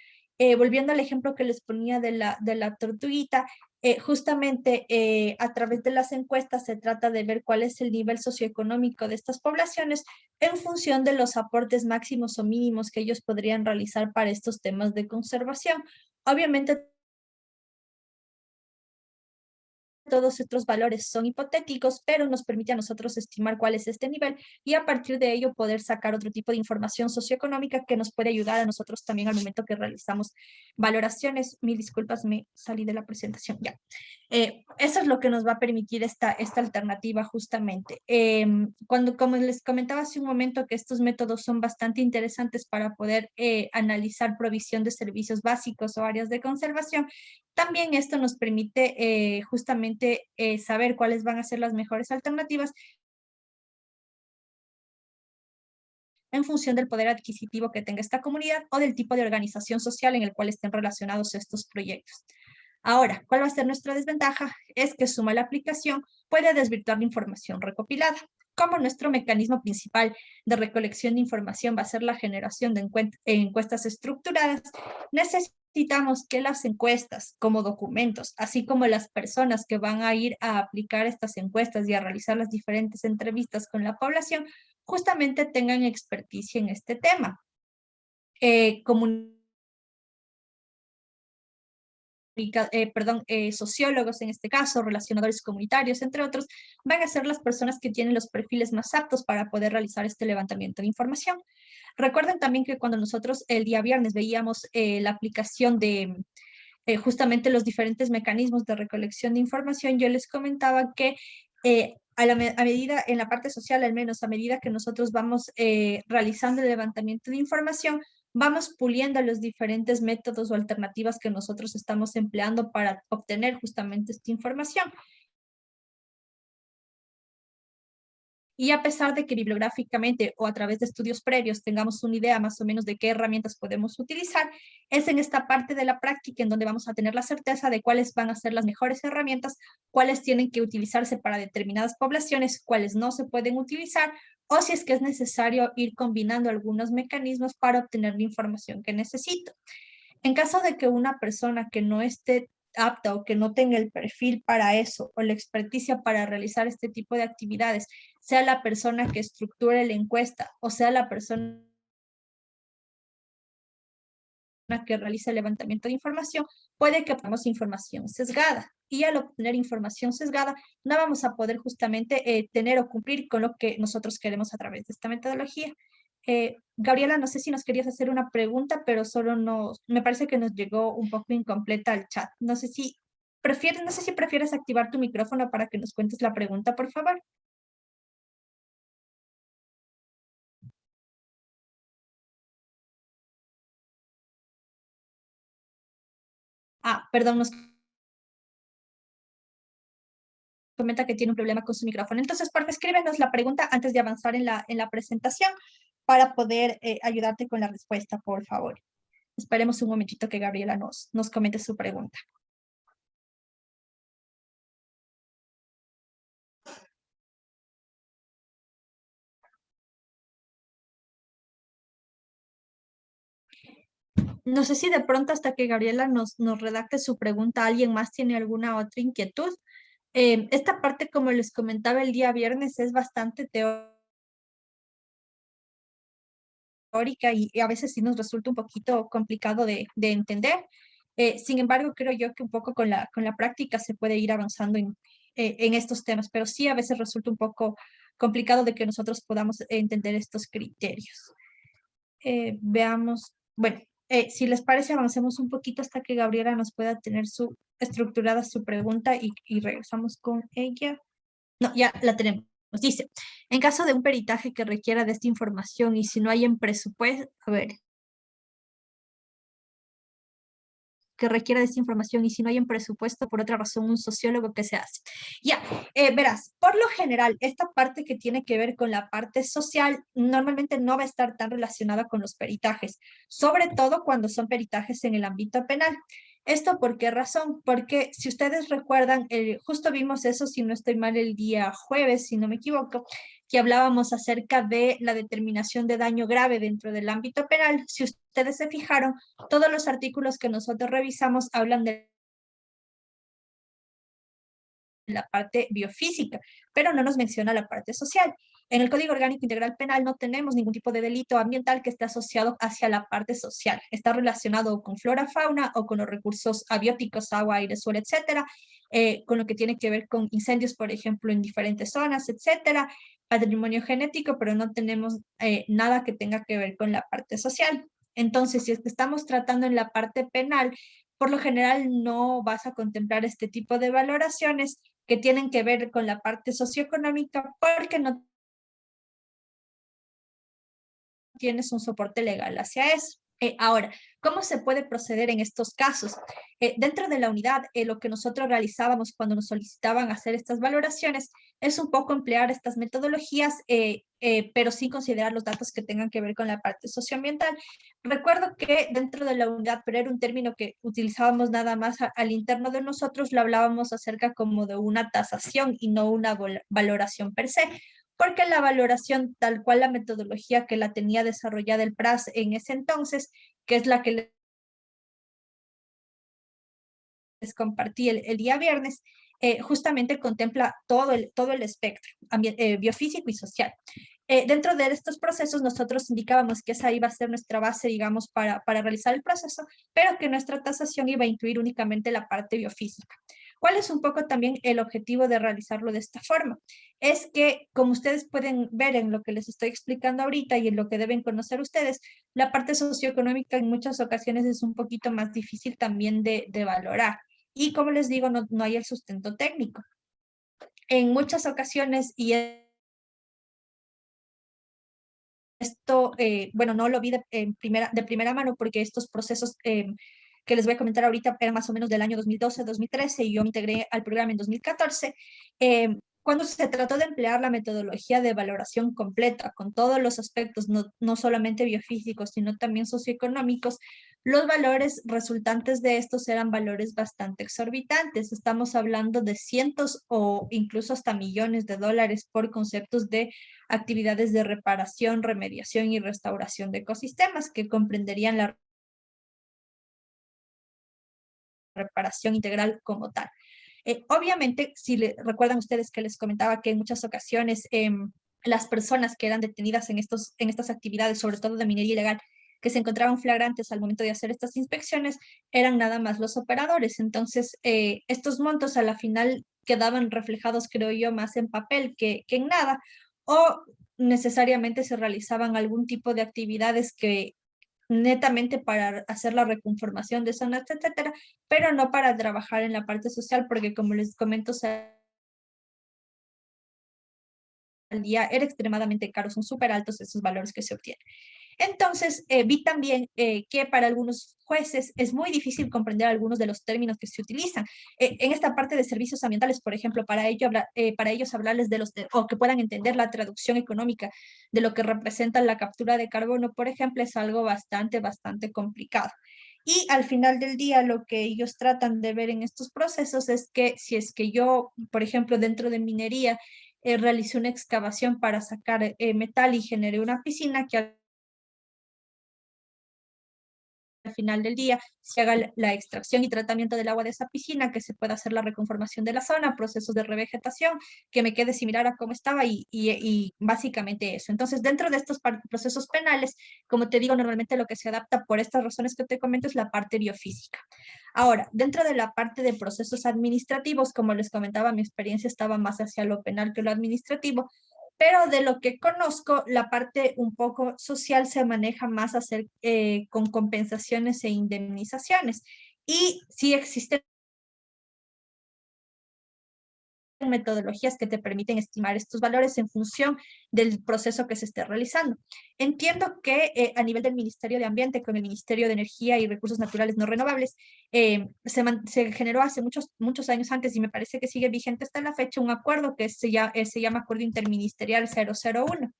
volviendo al ejemplo que les ponía de la tortuguita, justamente a través de las encuestas se trata de ver cuál es el nivel socioeconómico de estas poblaciones en función de los aportes máximos o mínimos que ellos podrían realizar para estos temas de conservación. Obviamente, todos estos valores son hipotéticos, pero nos permite a nosotros estimar cuál es este nivel y a partir de ello poder sacar otro tipo de información socioeconómica que nos puede ayudar a nosotros también al momento que realizamos valoraciones. Mil disculpas, me salí de la presentación ya. Eso es lo que nos va a permitir esta alternativa justamente. Como les comentaba hace un momento, que estos métodos son bastante interesantes para poder analizar provisión de servicios básicos o áreas de conservación, también esto nos permite justamente saber cuáles van a ser las mejores alternativas en función del poder adquisitivo que tenga esta comunidad o del tipo de organización social en el cual estén relacionados estos proyectos. Ahora, ¿cuál va a ser nuestra desventaja? Es que su mala aplicación puede desvirtuar la información recopilada. Como nuestro mecanismo principal de recolección de información va a ser la generación de encuestas estructuradas, necesitamos que las encuestas como documentos, así como las personas que van a ir a aplicar estas encuestas y a realizar las diferentes entrevistas con la población, justamente tengan experticia en este tema. Sociólogos en este caso, relacionadores comunitarios, entre otros, van a ser las personas que tienen los perfiles más aptos para poder realizar este levantamiento de información. Recuerden también que cuando nosotros el día viernes veíamos la aplicación de justamente los diferentes mecanismos de recolección de información, yo les comentaba que a medida, en la parte social al menos, a medida que nosotros vamos realizando el levantamiento de información, vamos puliendo los diferentes métodos o alternativas que nosotros estamos empleando para obtener justamente esta información. Y a pesar de que bibliográficamente o a través de estudios previos tengamos una idea más o menos de qué herramientas podemos utilizar, es en esta parte de la práctica en donde vamos a tener la certeza de cuáles van a ser las mejores herramientas, cuáles tienen que utilizarse para determinadas poblaciones, cuáles no se pueden utilizar, o si es que es necesario ir combinando algunos mecanismos para obtener la información que necesito. En caso de que una persona que no esté apta o que no tenga el perfil para eso o la experticia para realizar este tipo de actividades, sea la persona que estructure la encuesta o sea la persona que realiza el levantamiento de información, puede que obtengamos información sesgada. Y al obtener información sesgada, no vamos a poder justamente tener o cumplir con lo que nosotros queremos a través de esta metodología. Gabriela, no sé si nos querías hacer una pregunta, pero solo me parece que nos llegó un poco incompleta al chat. No sé si prefieres activar tu micrófono para que nos cuentes la pregunta, por favor. Perdón, nos comenta que tiene un problema con su micrófono. Entonces, por favor, escríbenos la pregunta antes de avanzar en la presentación para poder ayudarte con la respuesta, por favor. Esperemos un momentito que Gabriela nos comente su pregunta. No sé si de pronto hasta que Gabriela nos redacte su pregunta, ¿alguien más tiene alguna otra inquietud? Esta parte, como les comentaba el día viernes, es bastante teórica y a veces sí nos resulta un poquito complicado de entender. Sin embargo, creo yo que un poco con la práctica se puede ir avanzando en estos temas, pero sí a veces resulta un poco complicado de que nosotros podamos entender estos criterios. Veamos, bueno, si les parece, avancemos un poquito hasta que Gabriela nos pueda tener estructurada su pregunta y regresamos con ella. No, ya la tenemos. Dice, en caso de un peritaje que requiera de esta información y si no hay en presupuesto, a ver, que requiera de esta información y si no hay en presupuesto por otra razón un sociólogo, ¿qué se hace? Ya, verás, por lo general, esta parte que tiene que ver con la parte social normalmente no va a estar tan relacionada con los peritajes, sobre todo cuando son peritajes en el ámbito penal. ¿Esto por qué razón? Porque si ustedes recuerdan, justo vimos eso, si no estoy mal, el día jueves, si no me equivoco, que hablábamos acerca de la determinación de daño grave dentro del ámbito penal. Si ustedes se fijaron, todos los artículos que nosotros revisamos hablan de la parte biofísica, pero no nos menciona la parte social. En el Código Orgánico Integral Penal no tenemos ningún tipo de delito ambiental que esté asociado hacia la parte social. Está relacionado con flora, fauna o con los recursos abióticos, agua, aire, suelo, etcétera, con lo que tiene que ver con incendios, por ejemplo, en diferentes zonas, etcétera, patrimonio genético, pero no tenemos nada que tenga que ver con la parte social. Entonces, si es que estamos tratando en la parte penal, por lo general no vas a contemplar este tipo de valoraciones que tienen que ver con la parte socioeconómica porque no tienes un soporte legal hacia eso. Ahora, ¿cómo se puede proceder en estos casos? Dentro de la unidad, lo que nosotros realizábamos cuando nos solicitaban hacer estas valoraciones es un poco emplear estas metodologías, pero sin considerar los datos que tengan que ver con la parte socioambiental. Recuerdo que dentro de la unidad, pero era un término que utilizábamos nada más al interno de nosotros, lo hablábamos acerca como de una tasación y no una valoración per se, porque la valoración, tal cual la metodología que la tenía desarrollada el PRAS en ese entonces, que es la que les compartí el día viernes, justamente contempla todo el espectro biofísico y social. Dentro de estos procesos, nosotros indicábamos que esa iba a ser nuestra base, digamos, para realizar el proceso, pero que nuestra tasación iba a incluir únicamente la parte biofísica. ¿Cuál es un poco también el objetivo de realizarlo de esta forma? Es que, como ustedes pueden ver en lo que les estoy explicando ahorita y en lo que deben conocer ustedes, la parte socioeconómica en muchas ocasiones es un poquito más difícil también de valorar. Y como les digo, no hay el sustento técnico. En muchas ocasiones, y esto, bueno, no lo vi de primera mano porque estos procesos que les voy a comentar ahorita eran más o menos del año 2012, 2013 y yo me integré al programa en 2014. Cuando se trató de emplear la metodología de valoración completa con todos los aspectos, no solamente biofísicos, sino también socioeconómicos, los valores resultantes de estos eran valores bastante exorbitantes. Estamos hablando de cientos o incluso hasta millones de dólares por conceptos de actividades de reparación, remediación y restauración de ecosistemas que comprenderían la reparación integral como tal. Obviamente, si recuerdan ustedes que les comentaba que en muchas ocasiones las personas que eran detenidas en estas actividades, sobre todo de minería ilegal, que se encontraban flagrantes al momento de hacer estas inspecciones, eran nada más los operadores. Entonces, estos montos a la final quedaban reflejados, creo yo, más en papel que en nada, o necesariamente se realizaban algún tipo de actividades que netamente para hacer la reconformación de zonas, etcétera, pero no para trabajar en la parte social, porque como les comento, al día era extremadamente caro, son súper altos esos valores que se obtienen. Entonces, vi también que para algunos jueces es muy difícil comprender algunos de los términos que se utilizan. En esta parte de servicios ambientales, por ejemplo, para ellos hablarles o que puedan entender la traducción económica de lo que representa la captura de carbono, por ejemplo, es algo bastante complicado. Y al final del día, lo que ellos tratan de ver en estos procesos es que si es que yo, por ejemplo, dentro de minería, realicé una excavación para sacar metal y generé una piscina que al final del día se haga la extracción y tratamiento del agua de esa piscina, que se pueda hacer la reconformación de la zona, procesos de revegetación, que me quede similar a cómo estaba y básicamente eso. Entonces, dentro de estos procesos penales, como te digo, normalmente lo que se adapta por estas razones que te comento es la parte biofísica. Ahora, dentro de la parte de procesos administrativos, como les comentaba, mi experiencia estaba más hacia lo penal que lo administrativo, pero de lo que conozco, la parte un poco social se maneja más con compensaciones e indemnizaciones. Y sí existen metodologías que te permiten estimar estos valores en función del proceso que se esté realizando. Entiendo que a nivel del Ministerio de Ambiente, con el Ministerio de Energía y Recursos Naturales No Renovables, se generó hace muchos años antes y me parece que sigue vigente hasta la fecha un acuerdo que se llama Acuerdo Interministerial 001.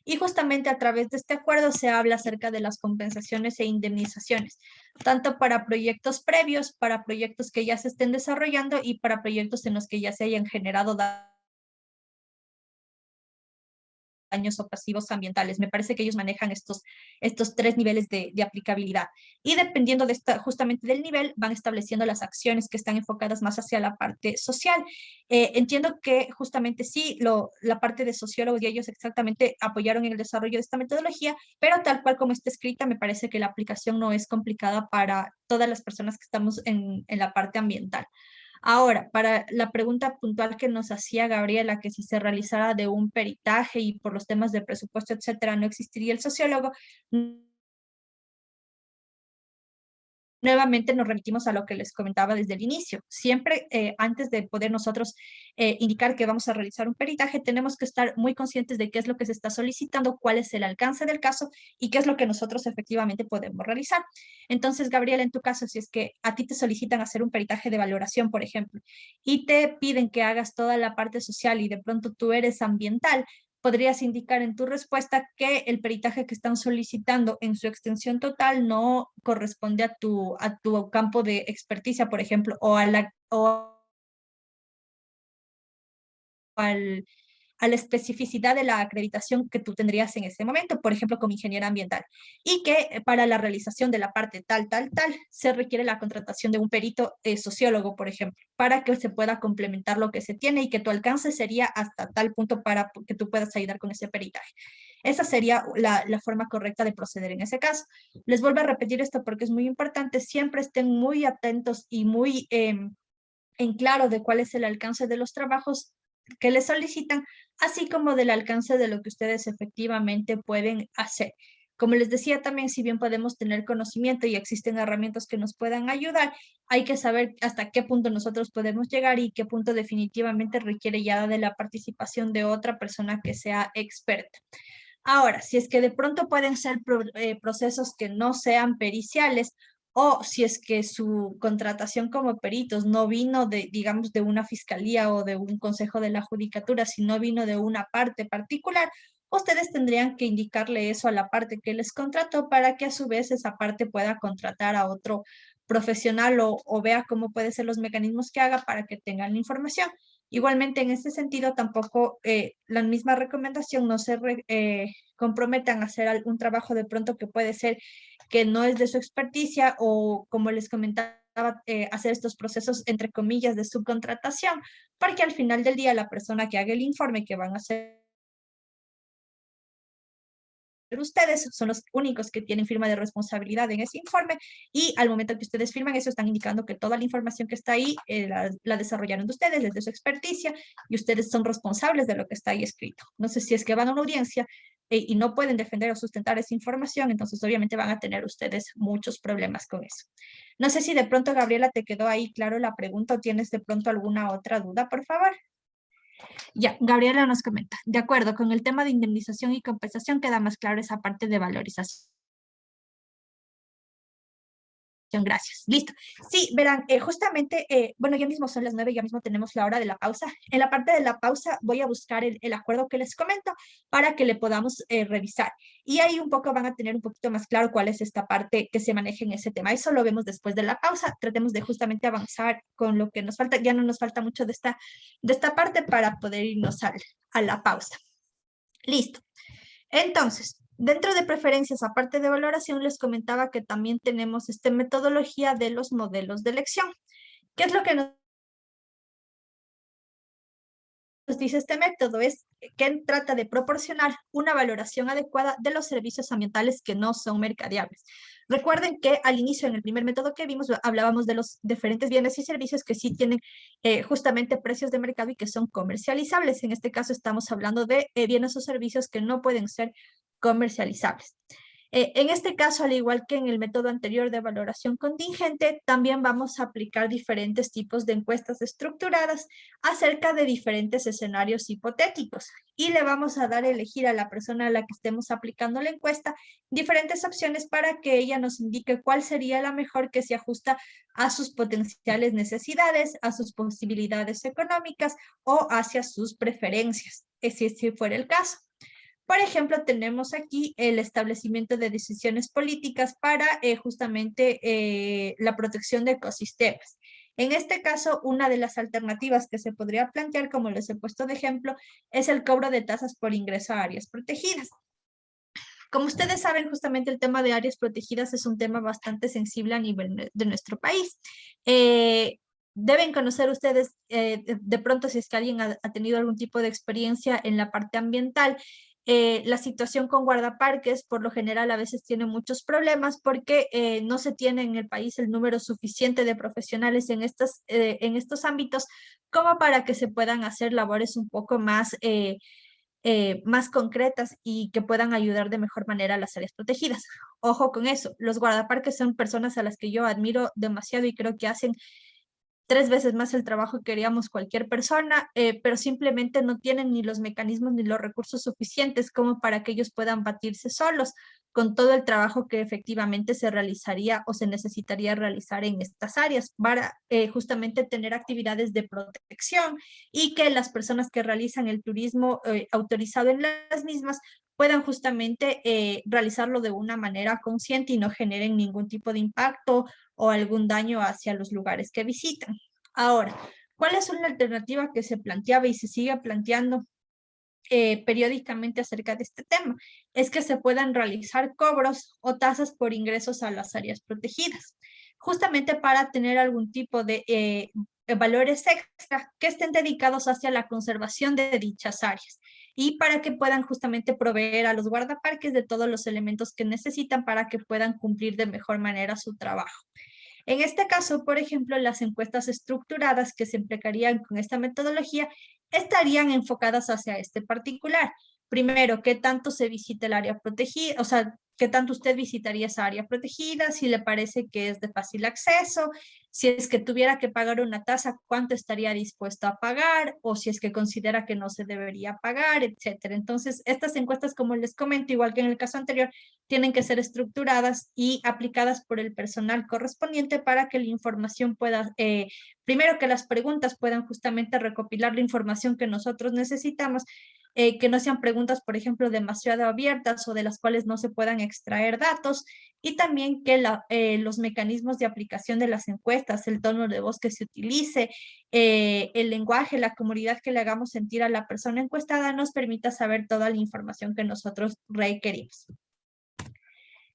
Y justamente a través de este acuerdo se habla acerca de las compensaciones e indemnizaciones, tanto para proyectos previos, para proyectos que ya se estén desarrollando y para proyectos en los que ya se hayan generado daños o pasivos ambientales. Me parece que ellos manejan estos tres niveles de aplicabilidad. Y dependiendo de justamente del nivel, van estableciendo las acciones que están enfocadas más hacia la parte social. Entiendo que justamente sí, la parte de sociólogos y ellos exactamente apoyaron en el desarrollo de esta metodología, pero tal cual como está escrita, me parece que la aplicación no es complicada para todas las personas que estamos en la parte ambiental. Ahora, para la pregunta puntual que nos hacía Gabriela, que si se realizara de un peritaje y por los temas de presupuesto, etcétera, no existiría el sociólogo, nuevamente nos remitimos a lo que les comentaba desde el inicio. Siempre antes de poder nosotros indicar que vamos a realizar un peritaje, tenemos que estar muy conscientes de qué es lo que se está solicitando, cuál es el alcance del caso y qué es lo que nosotros efectivamente podemos realizar. Entonces, Gabriela, en tu caso, si es que a ti te solicitan hacer un peritaje de valoración, por ejemplo, y te piden que hagas toda la parte social y de pronto tú eres ambiental, podrías indicar en tu respuesta que el peritaje que están solicitando en su extensión total no corresponde a tu campo de experticia, por ejemplo, al, a la especificidad de la acreditación que tú tendrías en ese momento, por ejemplo, como ingeniera ambiental, y que para la realización de la parte tal, se requiere la contratación de un perito sociólogo, por ejemplo, para que se pueda complementar lo que se tiene y que tu alcance sería hasta tal punto para que tú puedas ayudar con ese peritaje. Esa sería la forma correcta de proceder en ese caso. Les vuelvo a repetir esto porque es muy importante, siempre estén muy atentos y muy en claro de cuál es el alcance de los trabajos que les solicitan, así como del alcance de lo que ustedes efectivamente pueden hacer. Como les decía también, si bien podemos tener conocimiento y existen herramientas que nos puedan ayudar, hay que saber hasta qué punto nosotros podemos llegar y qué punto definitivamente requiere ya de la participación de otra persona que sea experta. Ahora, si es que de pronto pueden ser procesos que no sean periciales o si es que su contratación como peritos no vino de, digamos, de una fiscalía o de un consejo de la judicatura, sino vino de una parte particular, ustedes tendrían que indicarle eso a la parte que les contrató para que a su vez esa parte pueda contratar a otro profesional o vea cómo pueden ser los mecanismos que haga para que tengan la información. Igualmente, en este sentido, tampoco la misma recomendación no se comprometan a hacer algún trabajo de pronto que puede ser que no es de su experticia o, como les comentaba, hacer estos procesos, entre comillas, de subcontratación, porque al final del día la persona que haga el informe que van a hacer ustedes son los únicos que tienen firma de responsabilidad en ese informe y al momento que ustedes firman eso están indicando que toda la información que está ahí la desarrollaron de ustedes desde su experticia y ustedes son responsables de lo que está ahí escrito. No sé si es que van a una audiencia y no pueden defender o sustentar esa información, entonces obviamente van a tener ustedes muchos problemas con eso. No sé si de pronto, Gabriela, te quedó ahí claro la pregunta o tienes de pronto alguna otra duda, por favor. Ya, Gabriela nos comenta, de acuerdo, con el tema de indemnización y compensación queda más claro esa parte de valorización. Gracias. Listo. Sí, verán, justamente, bueno, ya mismo son las 9, ya mismo tenemos la hora de la pausa. En la parte de la pausa voy a buscar el acuerdo que les comento para que le podamos revisar. Y ahí un poco van a tener un poquito más claro cuál es esta parte que se maneja en ese tema. Eso lo vemos después de la pausa. Tratemos de justamente avanzar con lo que nos falta. Ya no nos falta mucho de esta parte para poder irnos a la pausa. Listo. Entonces, dentro de preferencias, aparte de valoración, les comentaba que también tenemos esta metodología de los modelos de elección. ¿Qué es lo que nos dice este método? Es que trata de proporcionar una valoración adecuada de los servicios ambientales que no son mercadeables. Recuerden que al inicio, en el primer método que vimos, hablábamos de los diferentes bienes y servicios que sí tienen justamente precios de mercado y que son comercializables. En este caso estamos hablando de bienes o servicios que no pueden ser comercializables. En este caso, al igual que en el método anterior de valoración contingente, también vamos a aplicar diferentes tipos de encuestas estructuradas acerca de diferentes escenarios hipotéticos y le vamos a dar a elegir a la persona a la que estemos aplicando la encuesta diferentes opciones para que ella nos indique cuál sería la mejor que se ajusta a sus potenciales necesidades, a sus posibilidades económicas o hacia sus preferencias, si fuera el caso. Por ejemplo, tenemos aquí el establecimiento de decisiones políticas para justamente la protección de ecosistemas. En este caso, una de las alternativas que se podría plantear, como les he puesto de ejemplo, es el cobro de tasas por ingreso a áreas protegidas. Como ustedes saben, justamente el tema de áreas protegidas es un tema bastante sensible a nivel de nuestro país. Deben conocer ustedes, de pronto, si es que alguien ha tenido algún tipo de experiencia en la parte ambiental, la situación con guardaparques por lo general a veces tiene muchos problemas porque no se tiene en el país el número suficiente de profesionales en estos ámbitos como para que se puedan hacer labores un poco más concretas y que puedan ayudar de mejor manera a las áreas protegidas. Ojo con eso, los guardaparques son personas a las que yo admiro demasiado y creo que hacen 3 veces más el trabajo que haríamos cualquier persona, pero simplemente no tienen ni los mecanismos ni los recursos suficientes como para que ellos puedan batirse solos con todo el trabajo que efectivamente se realizaría o se necesitaría realizar en estas áreas para justamente tener actividades de protección y que las personas que realizan el turismo autorizado en las mismas puedan justamente realizarlo de una manera consciente y no generen ningún tipo de impacto o algún daño hacia los lugares que visitan. Ahora, ¿cuál es una alternativa que se planteaba y se sigue planteando periódicamente acerca de este tema? Es que se puedan realizar cobros o tasas por ingresos a las áreas protegidas, justamente para tener algún tipo de valores extra que estén dedicados hacia la conservación de dichas áreas y para que puedan justamente proveer a los guardaparques de todos los elementos que necesitan para que puedan cumplir de mejor manera su trabajo. En este caso, por ejemplo, las encuestas estructuradas que se emplearían con esta metodología estarían enfocadas hacia este particular. Primero, ¿qué tanto se visita el área protegida? O sea, ¿qué tanto usted visitaría esa área protegida? Si le parece que es de fácil acceso, si es que tuviera que pagar una tasa, ¿cuánto estaría dispuesto a pagar? O si es que considera que no se debería pagar, etcétera. Entonces, estas encuestas, como les comento, igual que en el caso anterior, tienen que ser estructuradas y aplicadas por el personal correspondiente para que la información pueda, primero que las preguntas puedan justamente recopilar la información que nosotros necesitamos, que no sean preguntas, por ejemplo, demasiado abiertas o de las cuales no se puedan extraer datos, y también que los mecanismos de aplicación de las encuestas, el tono de voz que se utilice, el lenguaje, la comunidad que le hagamos sentir a la persona encuestada nos permita saber toda la información que nosotros requerimos.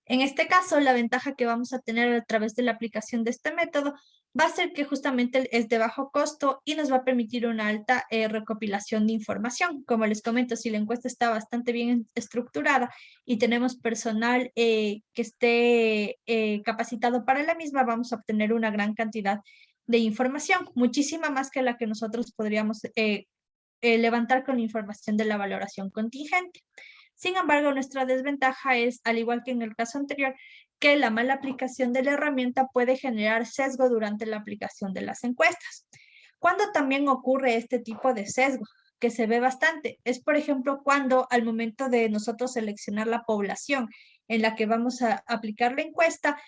En este caso, la ventaja que vamos a tener a través de la aplicación de este método va a ser que justamente es de bajo costo y nos va a permitir una alta recopilación de información. Como les comento, si la encuesta está bastante bien estructurada y tenemos personal que esté capacitado para la misma, vamos a obtener una gran cantidad de información, muchísima más que la que nosotros podríamos levantar con la información de la valoración contingente. Sin embargo, nuestra desventaja es, al igual que en el caso anterior, que la mala aplicación de la herramienta puede generar sesgo durante la aplicación de las encuestas. ¿Cuándo también ocurre este tipo de sesgo? Que se ve bastante. Es, por ejemplo, cuando al momento de nosotros seleccionar la población en la que vamos a aplicar la encuesta,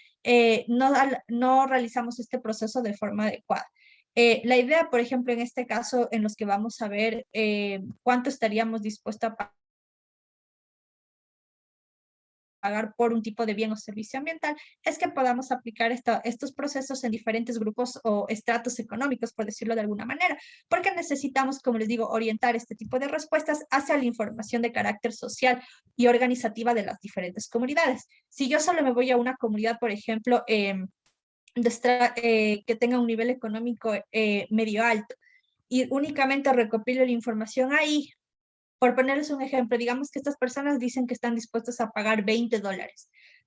no realizamos este proceso de forma adecuada. La idea, por ejemplo, en este caso, en los que vamos a ver cuánto estaríamos dispuestos a pagar por un tipo de bien o servicio ambiental, es que podamos aplicar estos procesos en diferentes grupos o estratos económicos, por decirlo de alguna manera, porque necesitamos, como les digo, orientar este tipo de respuestas hacia la información de carácter social y organizativa de las diferentes comunidades. Si yo solo me voy a una comunidad, por ejemplo, que tenga un nivel económico medio alto, y únicamente recopilo la información ahí, por ponerles un ejemplo, digamos que estas personas dicen que están dispuestas a pagar $20.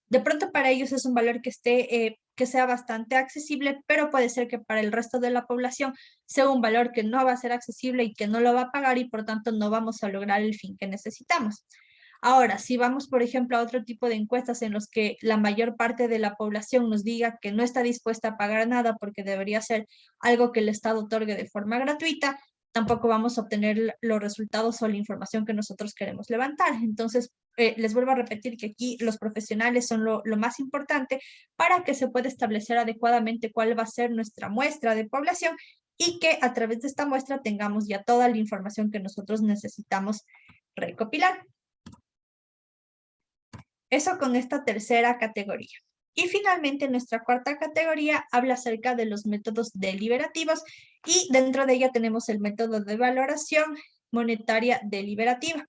De pronto para ellos es un valor que sea bastante accesible, pero puede ser que para el resto de la población sea un valor que no va a ser accesible y que no lo va a pagar y por tanto no vamos a lograr el fin que necesitamos. Ahora, si vamos, por ejemplo, a otro tipo de encuestas en los que la mayor parte de la población nos diga que no está dispuesta a pagar nada porque debería ser algo que el Estado otorgue de forma gratuita, tampoco vamos a obtener los resultados o la información que nosotros queremos levantar. Entonces, les vuelvo a repetir que aquí los profesionales son lo más importante para que se pueda establecer adecuadamente cuál va a ser nuestra muestra de población y que a través de esta muestra tengamos ya toda la información que nosotros necesitamos recopilar. Eso con esta tercera categoría. Y finalmente, nuestra cuarta categoría habla acerca de los métodos deliberativos y dentro de ella tenemos el método de valoración monetaria deliberativa.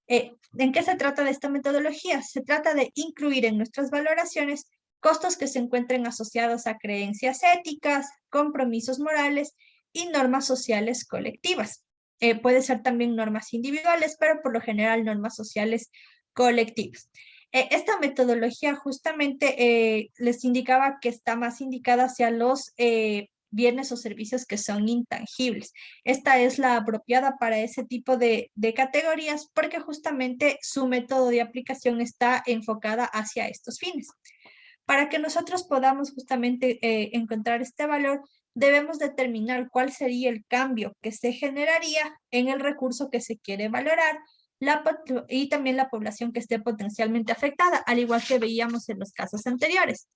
¿En qué se trata de esta metodología? Se trata de incluir en nuestras valoraciones costos que se encuentren asociados a creencias éticas, compromisos morales y normas sociales colectivas. Puede ser también normas individuales, pero por lo general normas sociales colectivas. Esta metodología justamente les indicaba que está más indicada hacia los bienes o servicios que son intangibles. Esta es la apropiada para ese tipo de categorías porque justamente su método de aplicación está enfocada hacia estos fines. Para que nosotros podamos justamente encontrar este valor, debemos determinar cuál sería el cambio que se generaría en el recurso que se quiere valorar y también la población que esté potencialmente afectada, al igual que veíamos en los casos anteriores.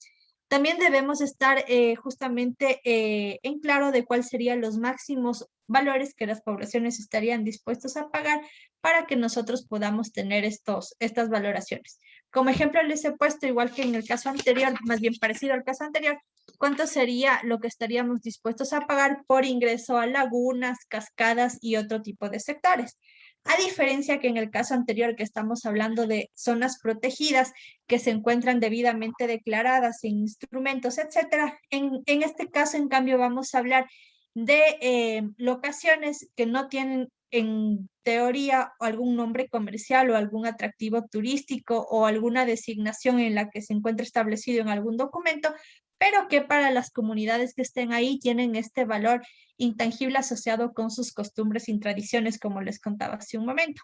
También debemos estar justamente en claro de cuáles serían los máximos valores que las poblaciones estarían dispuestos a pagar para que nosotros podamos tener estas valoraciones. Como ejemplo les he puesto, igual que en el caso anterior, más bien parecido al caso anterior, cuánto sería lo que estaríamos dispuestos a pagar por ingreso a lagunas, cascadas y otro tipo de sectores. A diferencia que en el caso anterior que estamos hablando de zonas protegidas que se encuentran debidamente declaradas en instrumentos, etcétera, en este caso, en cambio, vamos a hablar de locaciones que no tienen en teoría algún nombre comercial o algún atractivo turístico o alguna designación en la que se encuentre establecido en algún documento, pero que para las comunidades que estén ahí tienen este valor intangible asociado con sus costumbres y tradiciones, como les contaba hace un momento.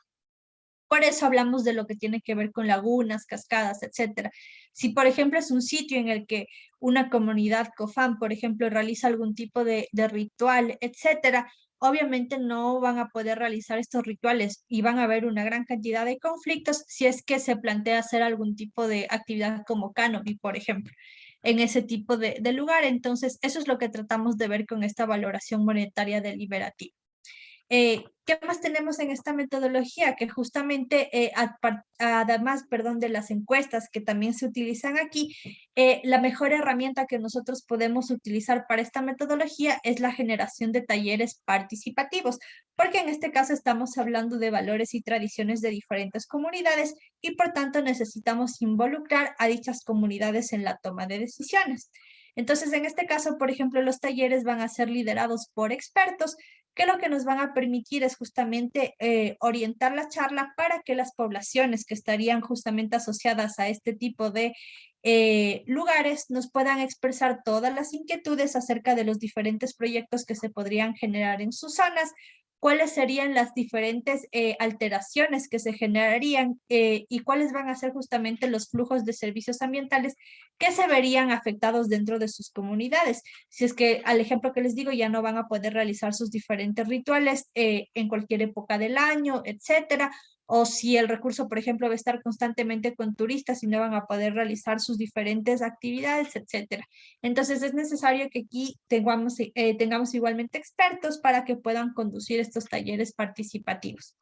Por eso hablamos de lo que tiene que ver con lagunas, cascadas, etcétera. Si, por ejemplo, es un sitio en el que una comunidad COFAM, por ejemplo, realiza algún tipo de ritual, etcétera, obviamente no van a poder realizar estos rituales y van a haber una gran cantidad de conflictos si es que se plantea hacer algún tipo de actividad como canopy, por ejemplo, en ese tipo de lugar. Entonces, eso es lo que tratamos de ver con esta valoración monetaria deliberativa. ¿Qué más tenemos en esta metodología? Que justamente, además, perdón, de las encuestas que también se utilizan aquí, la mejor herramienta que nosotros podemos utilizar para esta metodología es la generación de talleres participativos, porque en este caso estamos hablando de valores y tradiciones de diferentes comunidades y por tanto necesitamos involucrar a dichas comunidades en la toma de decisiones. Entonces, en este caso, por ejemplo, los talleres van a ser liderados por expertos que lo que nos van a permitir es justamente orientar la charla para que las poblaciones que estarían justamente asociadas a este tipo de lugares nos puedan expresar todas las inquietudes acerca de los diferentes proyectos que se podrían generar en sus zonas, cuáles serían las diferentes alteraciones que se generarían y cuáles van a ser justamente los flujos de servicios ambientales que se verían afectados dentro de sus comunidades. Si es que, al ejemplo que les digo, ya no van a poder realizar sus diferentes rituales en cualquier época del año, etcétera, o si el recurso, por ejemplo, va a estar constantemente con turistas y no van a poder realizar sus diferentes actividades, etcétera. Entonces es necesario que aquí tengamos igualmente expertos para que puedan conducir estos talleres participativos.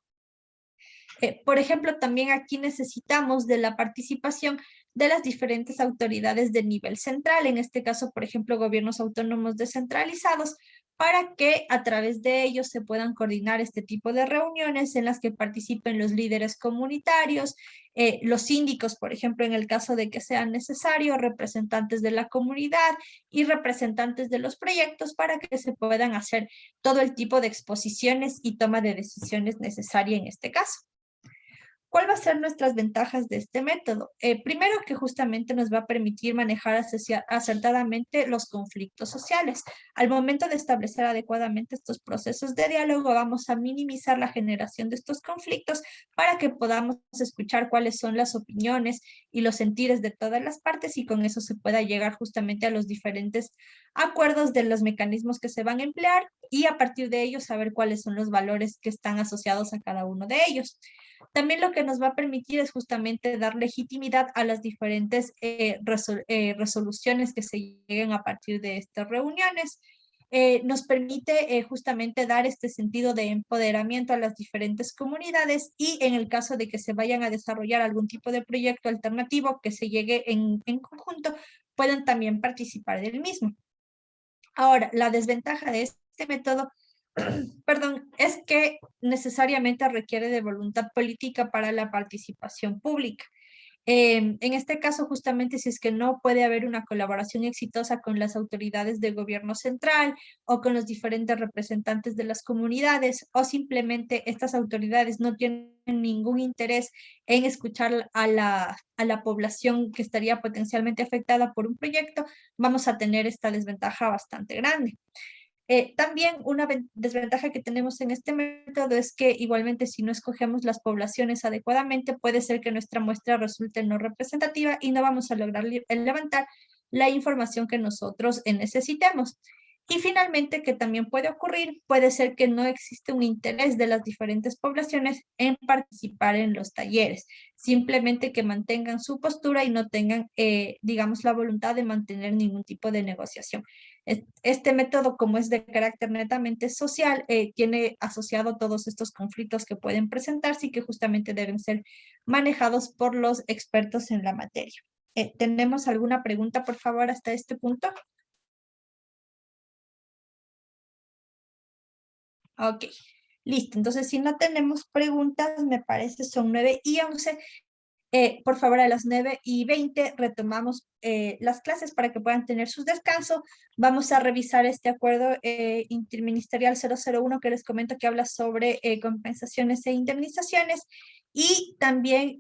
Por ejemplo, también aquí necesitamos de la participación de las diferentes autoridades de nivel central, en este caso, por ejemplo, gobiernos autónomos descentralizados, para que a través de ellos se puedan coordinar este tipo de reuniones en las que participen los líderes comunitarios, los síndicos, por ejemplo, en el caso de que sea necesario, representantes de la comunidad y representantes de los proyectos para que se puedan hacer todo el tipo de exposiciones y toma de decisiones necesaria en este caso. ¿Cuál va a ser nuestras ventajas de este método? Primero, que justamente nos va a permitir manejar acertadamente los conflictos sociales. Al momento de establecer adecuadamente estos procesos de diálogo, vamos a minimizar la generación de estos conflictos para que podamos escuchar cuáles son las opiniones y los sentires de todas las partes y con eso se pueda llegar justamente a los diferentes acuerdos de los mecanismos que se van a emplear y a partir de ellos saber cuáles son los valores que están asociados a cada uno de ellos. También lo que nos va a permitir es justamente dar legitimidad a las diferentes resoluciones que se lleguen a partir de estas reuniones. nos permite justamente dar este sentido de empoderamiento a las diferentes comunidades y en el caso de que se vayan a desarrollar algún tipo de proyecto alternativo que se llegue en conjunto, pueden también participar del mismo. Ahora, la desventaja de este método, perdón, es que necesariamente requiere de voluntad política para la participación pública. En este caso, justamente si es que no puede haber una colaboración exitosa con las autoridades de gobierno central o con los diferentes representantes de las comunidades, o simplemente estas autoridades no tienen ningún interés en escuchar a la población que estaría potencialmente afectada por un proyecto, vamos a tener esta desventaja bastante grande. También una desventaja que tenemos en este método es que igualmente si no escogemos las poblaciones adecuadamente, puede ser que nuestra muestra resulte no representativa y no vamos a lograr levantar la información que nosotros necesitemos. Y finalmente, que también puede ocurrir, puede ser que no existe un interés de las diferentes poblaciones en participar en los talleres, simplemente que mantengan su postura y no tengan, digamos, la voluntad de mantener ningún tipo de negociación. Este método, como es de carácter netamente social, tiene asociado todos estos conflictos que pueden presentarse y que justamente deben ser manejados por los expertos en la materia. ¿Tenemos alguna pregunta, por favor, hasta este punto? Ok, listo. Entonces, si no tenemos preguntas, me parece son 9:11. Por favor, a las 9:20 retomamos las clases para que puedan tener sus descansos. Vamos a revisar este acuerdo interministerial 001 que les comento que habla sobre compensaciones e indemnizaciones. Y también,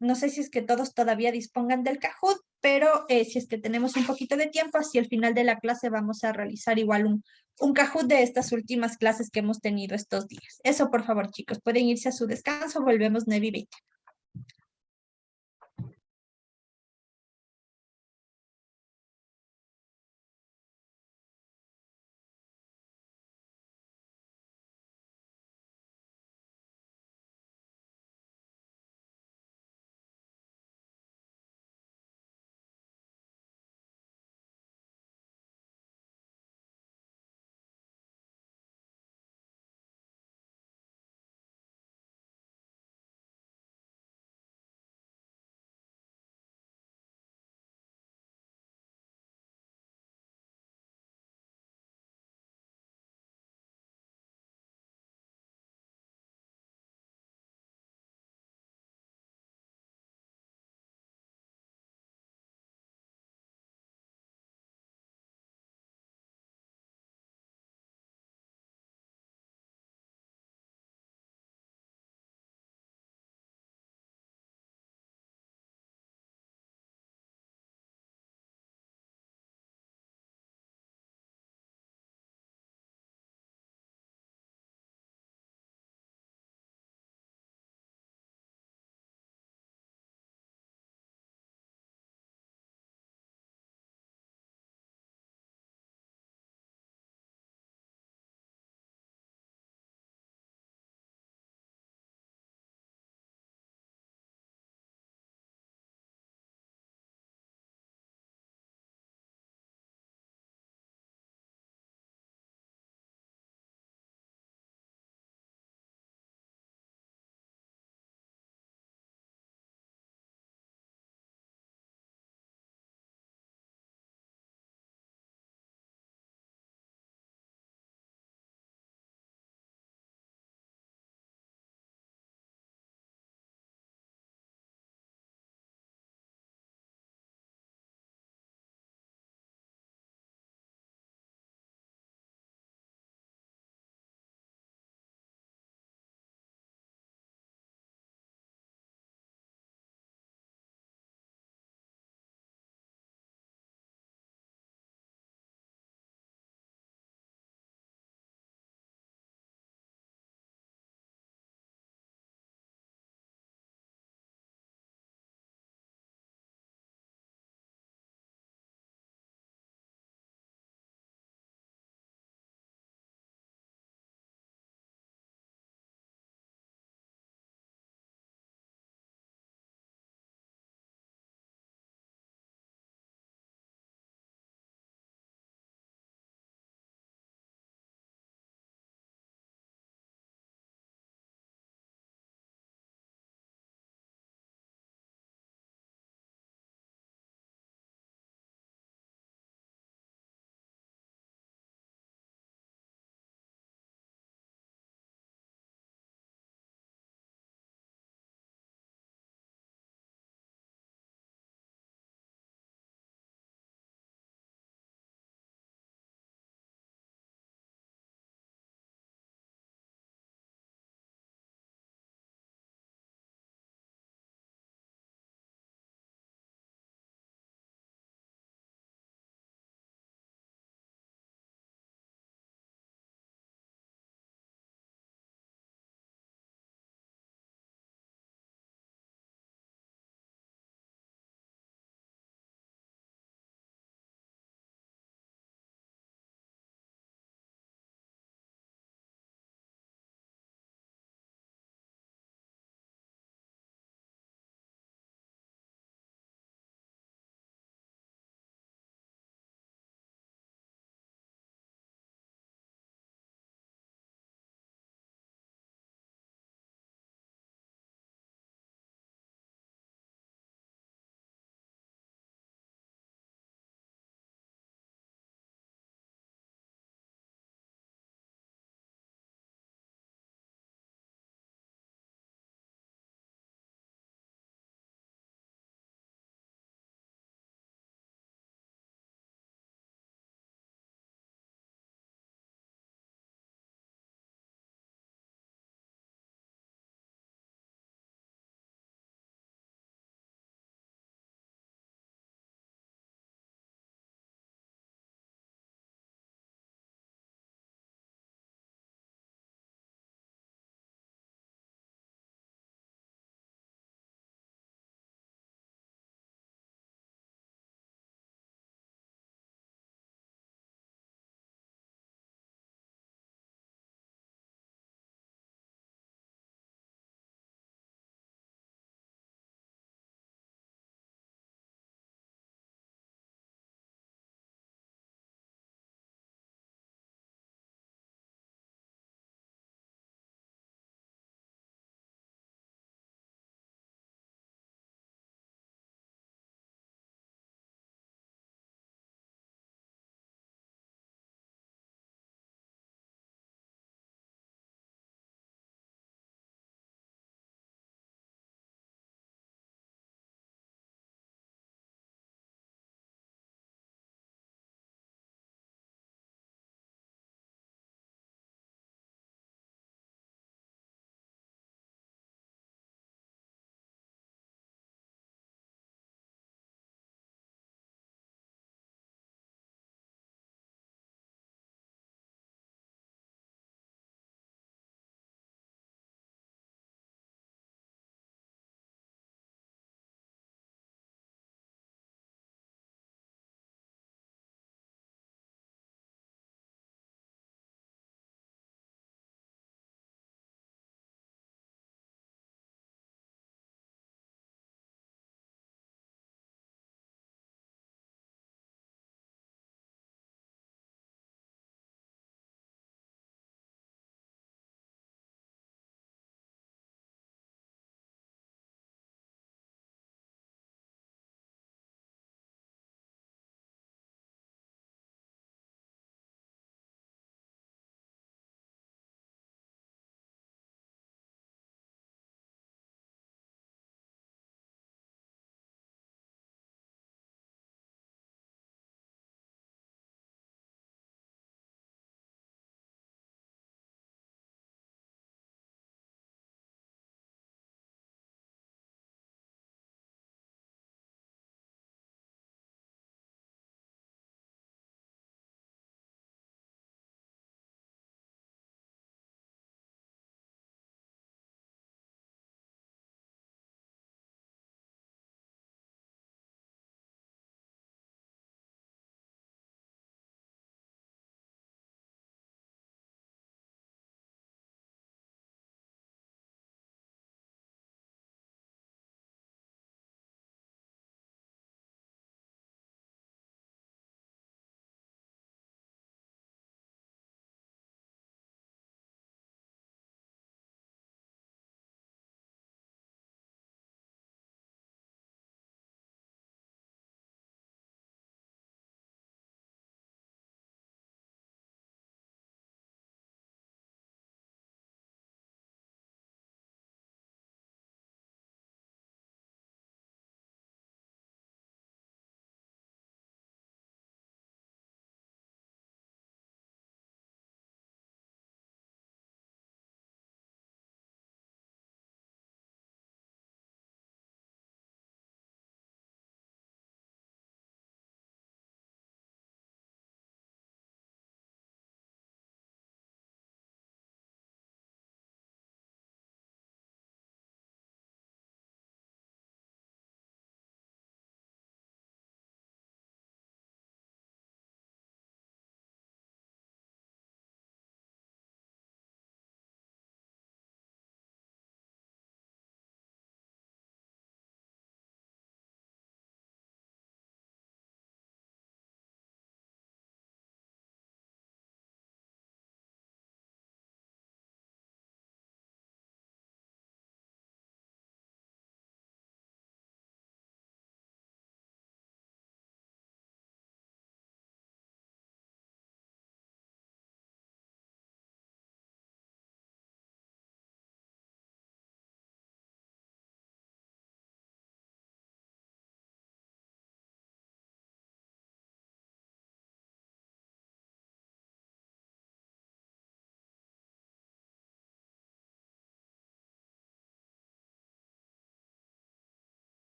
no sé si es que todos todavía dispongan del Kahoot, pero si es que tenemos un poquito de tiempo, hacia el final de la clase vamos a realizar igual un Kahoot de estas últimas clases que hemos tenido estos días. Eso, por favor, chicos, pueden irse a su descanso. Volvemos 9:20.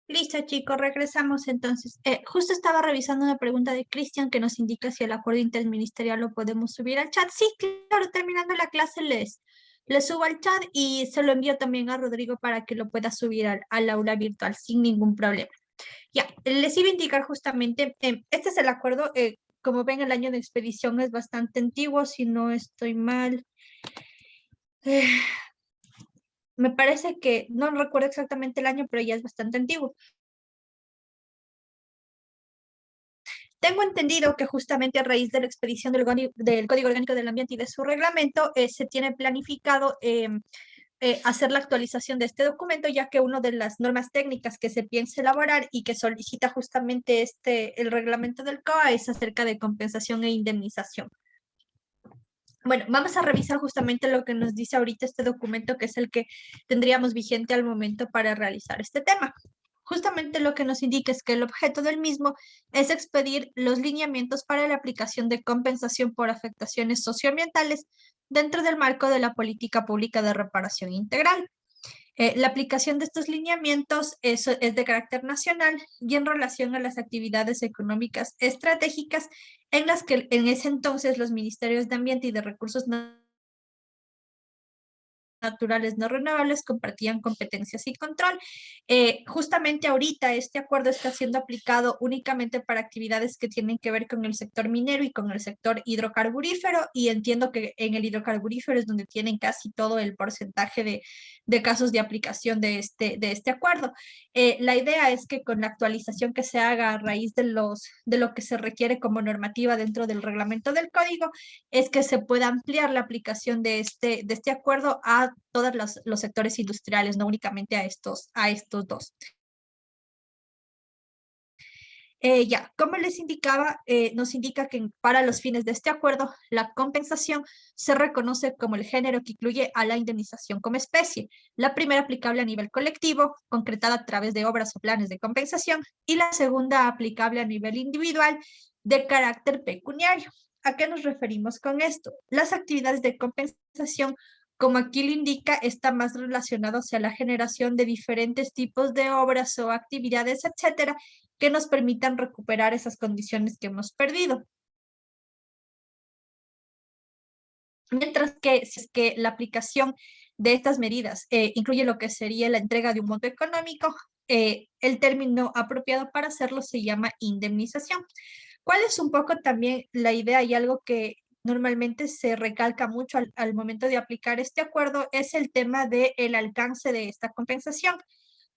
Listo, chicos, regresamos entonces. Justo estaba revisando una pregunta de Cristian que nos indica si el acuerdo interministerial lo podemos subir al chat. Sí, claro, terminando la clase les subo al chat y se lo envío también a Rodrigo para que lo pueda subir al aula virtual sin ningún problema. Ya, les iba a indicar justamente, este es el acuerdo, como ven, el año de expedición es bastante antiguo, si no estoy mal. Eh, Me parece que, no recuerdo exactamente el año, pero ya es bastante antiguo. Tengo entendido que justamente a raíz de la expedición del Código Orgánico del Ambiente y de su reglamento, se tiene planificado hacer la actualización de este documento, ya que una de las normas técnicas que se piensa elaborar y que solicita justamente el reglamento del COA es acerca de compensación e indemnización. Bueno, vamos a revisar justamente lo que nos dice ahorita este documento, que es el que tendríamos vigente al momento para realizar este tema. Justamente lo que nos indica es que el objeto del mismo es expedir los lineamientos para la aplicación de compensación por afectaciones socioambientales dentro del marco de la política pública de reparación integral. La aplicación de estos lineamientos es de carácter nacional y en relación a las actividades económicas estratégicas en las que en ese entonces los ministerios de Ambiente y de Recursos naturales no renovables compartían competencias y control. Justamente ahorita este acuerdo está siendo aplicado únicamente para actividades que tienen que ver con el sector minero y con el sector hidrocarburífero, y entiendo que en el hidrocarburífero es donde tienen casi todo el porcentaje de casos de aplicación de este acuerdo. La idea es que con la actualización que se haga a raíz de lo que se requiere como normativa dentro del reglamento del código, es que se pueda ampliar la aplicación de este acuerdo a todos los sectores industriales, no únicamente a estos dos. Ya, como les indicaba, nos indica que para los fines de este acuerdo, la compensación se reconoce como el género que incluye a la indemnización como especie. La primera aplicable a nivel colectivo, concretada a través de obras o planes de compensación, y la segunda aplicable a nivel individual, de carácter pecuniario. ¿A qué nos referimos con esto? Las actividades de compensación, como aquí lo indica, está más relacionado hacia la generación de diferentes tipos de obras o actividades, etcétera, que nos permitan recuperar esas condiciones que hemos perdido. Mientras que si es que la aplicación de estas medidas incluye lo que sería la entrega de un monto económico, el término apropiado para hacerlo se llama indemnización. ¿Cuál es un poco también la idea y algo que normalmente se recalca mucho al momento de aplicar este acuerdo? Es el tema del alcance de esta compensación.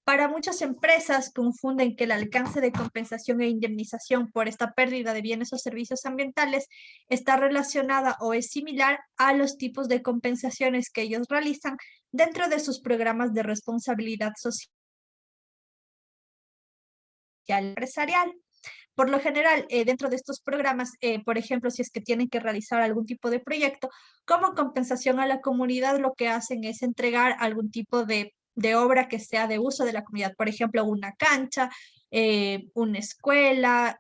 Para muchas empresas confunden que el alcance de compensación e indemnización por esta pérdida de bienes o servicios ambientales está relacionada o es similar a los tipos de compensaciones que ellos realizan dentro de sus programas de responsabilidad social empresarial. Por lo general, dentro de estos programas, por ejemplo, si es que tienen que realizar algún tipo de proyecto, como compensación a la comunidad, lo que hacen es entregar algún tipo de obra que sea de uso de la comunidad, por ejemplo, una cancha, una escuela.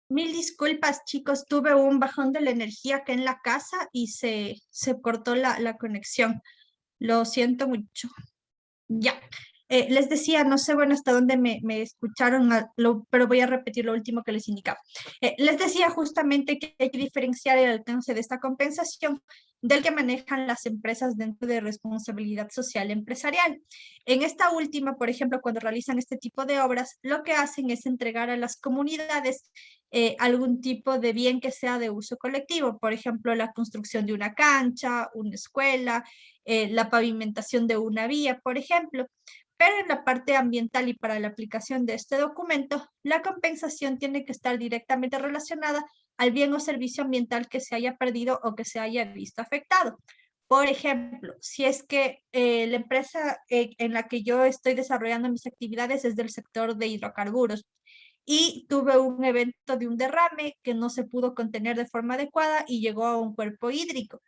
Mil disculpas, chicos, tuve un bajón de la energía acá en la casa y se cortó la conexión. Lo siento mucho. Ya, les decía, no sé, bueno, hasta dónde me escucharon, pero voy a repetir lo último que les indicaba. Les decía justamente que hay que diferenciar el alcance de esta compensación del que manejan las empresas dentro de responsabilidad social empresarial. En esta última, por ejemplo, cuando realizan este tipo de obras, lo que hacen es entregar a las comunidades algún tipo de bien que sea de uso colectivo, por ejemplo, la construcción de una cancha, una escuela, la pavimentación de una vía, por ejemplo. Pero en la parte ambiental y para la aplicación de este documento, la compensación tiene que estar directamente relacionada al bien o servicio ambiental que se haya perdido o que se haya visto afectado. Por ejemplo, si es que la empresa en la que yo estoy desarrollando mis actividades es del sector de hidrocarburos y tuve un evento de un derrame que no se pudo contener de forma adecuada y llegó a un cuerpo hídrico.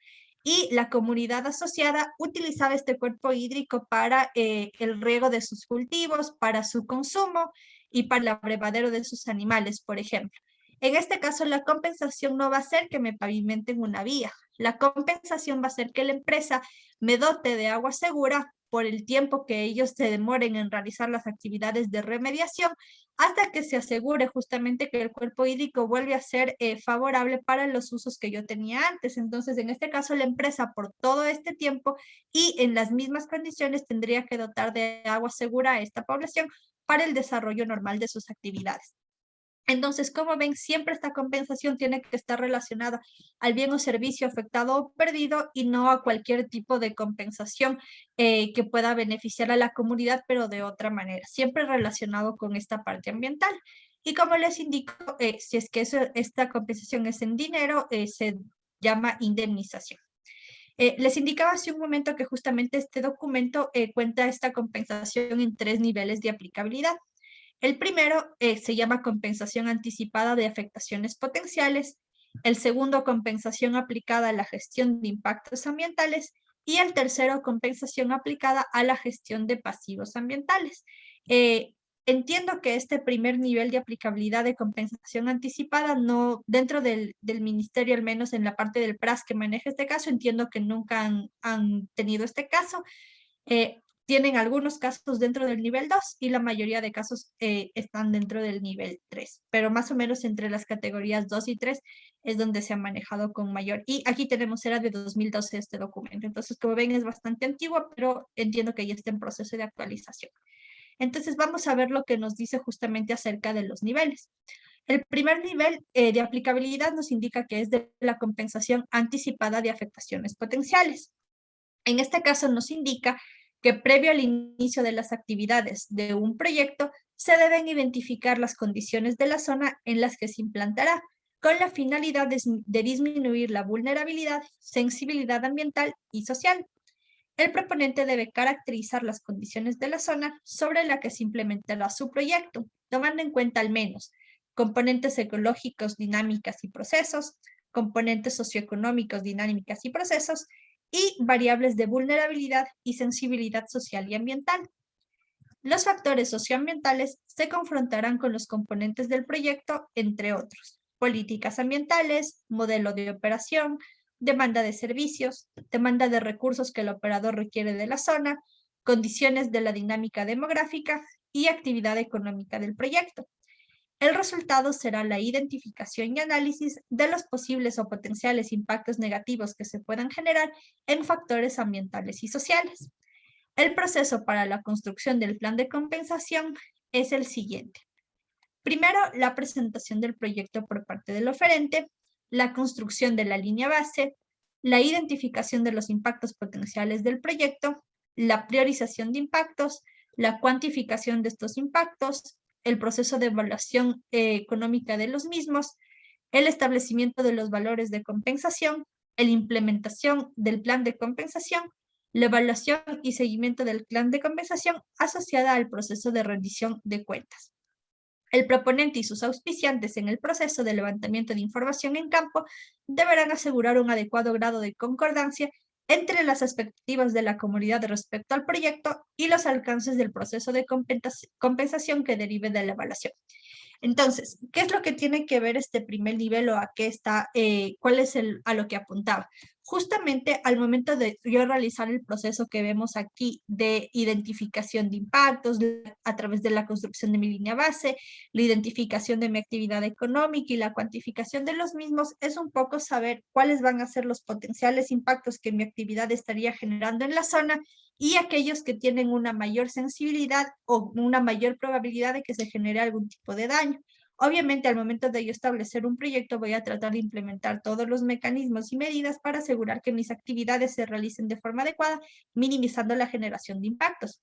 y la comunidad asociada utilizaba este cuerpo hídrico para el riego de sus cultivos, para su consumo y para el abrevadero de sus animales, por ejemplo. En este caso, la compensación no va a ser que me pavimenten una vía. La compensación va a ser que la empresa me dote de agua segura por el tiempo que ellos se demoren en realizar las actividades de remediación hasta que se asegure justamente que el cuerpo hídrico vuelve a ser favorable para los usos que yo tenía antes. Entonces, en este caso, la empresa por todo este tiempo y en las mismas condiciones tendría que dotar de agua segura a esta población para el desarrollo normal de sus actividades. Entonces, como ven, siempre esta compensación tiene que estar relacionada al bien o servicio afectado o perdido y no a cualquier tipo de compensación que pueda beneficiar a la comunidad, pero de otra manera, siempre relacionado con esta parte ambiental. Y como les indico, si es que esta compensación es en dinero, se llama indemnización. Les indicaba hace un momento que justamente este documento cuenta esta compensación en 3 niveles de aplicabilidad. El primero se llama compensación anticipada de afectaciones potenciales, el segundo compensación aplicada a la gestión de impactos ambientales y el tercero compensación aplicada a la gestión de pasivos ambientales. Eh, Entiendo que este primer nivel de aplicabilidad de compensación anticipada no, dentro del ministerio, al menos en la parte del PRAS que maneja este caso, entiendo que nunca han tenido este caso. Eh, Tienen algunos casos dentro del nivel 2 y la mayoría de casos están dentro del nivel 3, pero más o menos entre las categorías 2 y 3 es donde se ha manejado con mayor. Y aquí tenemos, era de 2012 este documento, entonces como ven es bastante antiguo, pero entiendo que ya está en proceso de actualización. Entonces vamos a ver lo que nos dice justamente acerca de los niveles. El primer nivel de aplicabilidad nos indica que es de la compensación anticipada de afectaciones potenciales. En este caso nos indica que previo al inicio de las actividades de un proyecto, se deben identificar las condiciones de la zona en las que se implantará, con la finalidad de disminuir la vulnerabilidad, sensibilidad ambiental y social. El proponente debe caracterizar las condiciones de la zona sobre la que se implementará su proyecto, tomando en cuenta al menos componentes ecológicos, dinámicas y procesos, componentes socioeconómicos, dinámicas y procesos, y variables de vulnerabilidad y sensibilidad social y ambiental. Los factores socioambientales se confrontarán con los componentes del proyecto, entre otros, políticas ambientales, modelo de operación, demanda de servicios, demanda de recursos que el operador requiere de la zona, condiciones de la dinámica demográfica y actividad económica del proyecto. El resultado será la identificación y análisis de los posibles o potenciales impactos negativos que se puedan generar en factores ambientales y sociales. El proceso para la construcción del plan de compensación es el siguiente. Primero, la presentación del proyecto por parte del oferente, la construcción de la línea base, la identificación de los impactos potenciales del proyecto, la priorización de impactos, la cuantificación de estos impactos, el proceso de evaluación económica de los mismos, el establecimiento de los valores de compensación, la implementación del plan de compensación, la evaluación y seguimiento del plan de compensación asociada al proceso de rendición de cuentas. El proponente y sus auspiciantes en el proceso de levantamiento de información en campo deberán asegurar un adecuado grado de concordancia entre las expectativas de la comunidad respecto al proyecto y los alcances del proceso de compensación que derive de la evaluación. Entonces, ¿qué es lo que tiene que ver este primer nivel o a qué está, cuál es a lo que apuntaba? Justamente al momento de yo realizar el proceso que vemos aquí de identificación de impactos a través de la construcción de mi línea base, la identificación de mi actividad económica y la cuantificación de los mismos, es un poco saber cuáles van a ser los potenciales impactos que mi actividad estaría generando en la zona y aquellos que tienen una mayor sensibilidad o una mayor probabilidad de que se genere algún tipo de daño. Obviamente, al momento de yo establecer un proyecto, voy a tratar de implementar todos los mecanismos y medidas para asegurar que mis actividades se realicen de forma adecuada, minimizando la generación de impactos.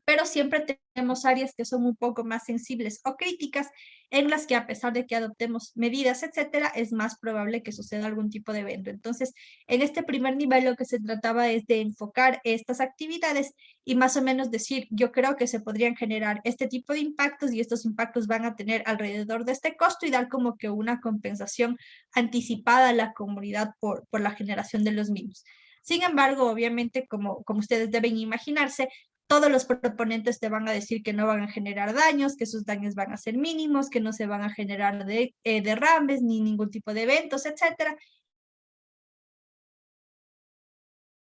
pero siempre tenemos áreas que son un poco más sensibles o críticas, en las que a pesar de que adoptemos medidas, etcétera, es más probable que suceda algún tipo de evento. Entonces, en este primer nivel lo que se trataba es de enfocar estas actividades y más o menos decir, yo creo que se podrían generar este tipo de impactos y estos impactos van a tener alrededor de este costo y dar como que una compensación anticipada a la comunidad por la generación de los mismos. Sin embargo, obviamente, como ustedes deben imaginarse, todos los proponentes te van a decir que no van a generar daños, que sus daños van a ser mínimos, que no se van a generar derrames ni ningún tipo de eventos, etcétera.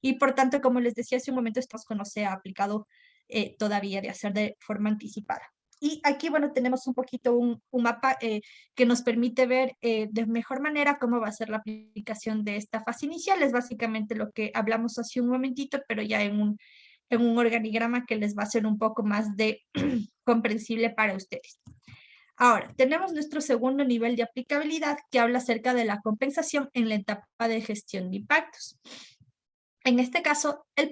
Y por tanto, como les decía hace un momento, esto no se ha aplicado todavía de hacer de forma anticipada. Y aquí, bueno, tenemos un poquito un mapa que nos permite ver de mejor manera cómo va a ser la aplicación de esta fase inicial. Es básicamente lo que hablamos hace un momentito, pero ya en un organigrama que les va a ser un poco más de comprensible para ustedes. Ahora, tenemos nuestro segundo nivel de aplicabilidad que habla acerca de la compensación en la etapa de gestión de impactos. En este caso, el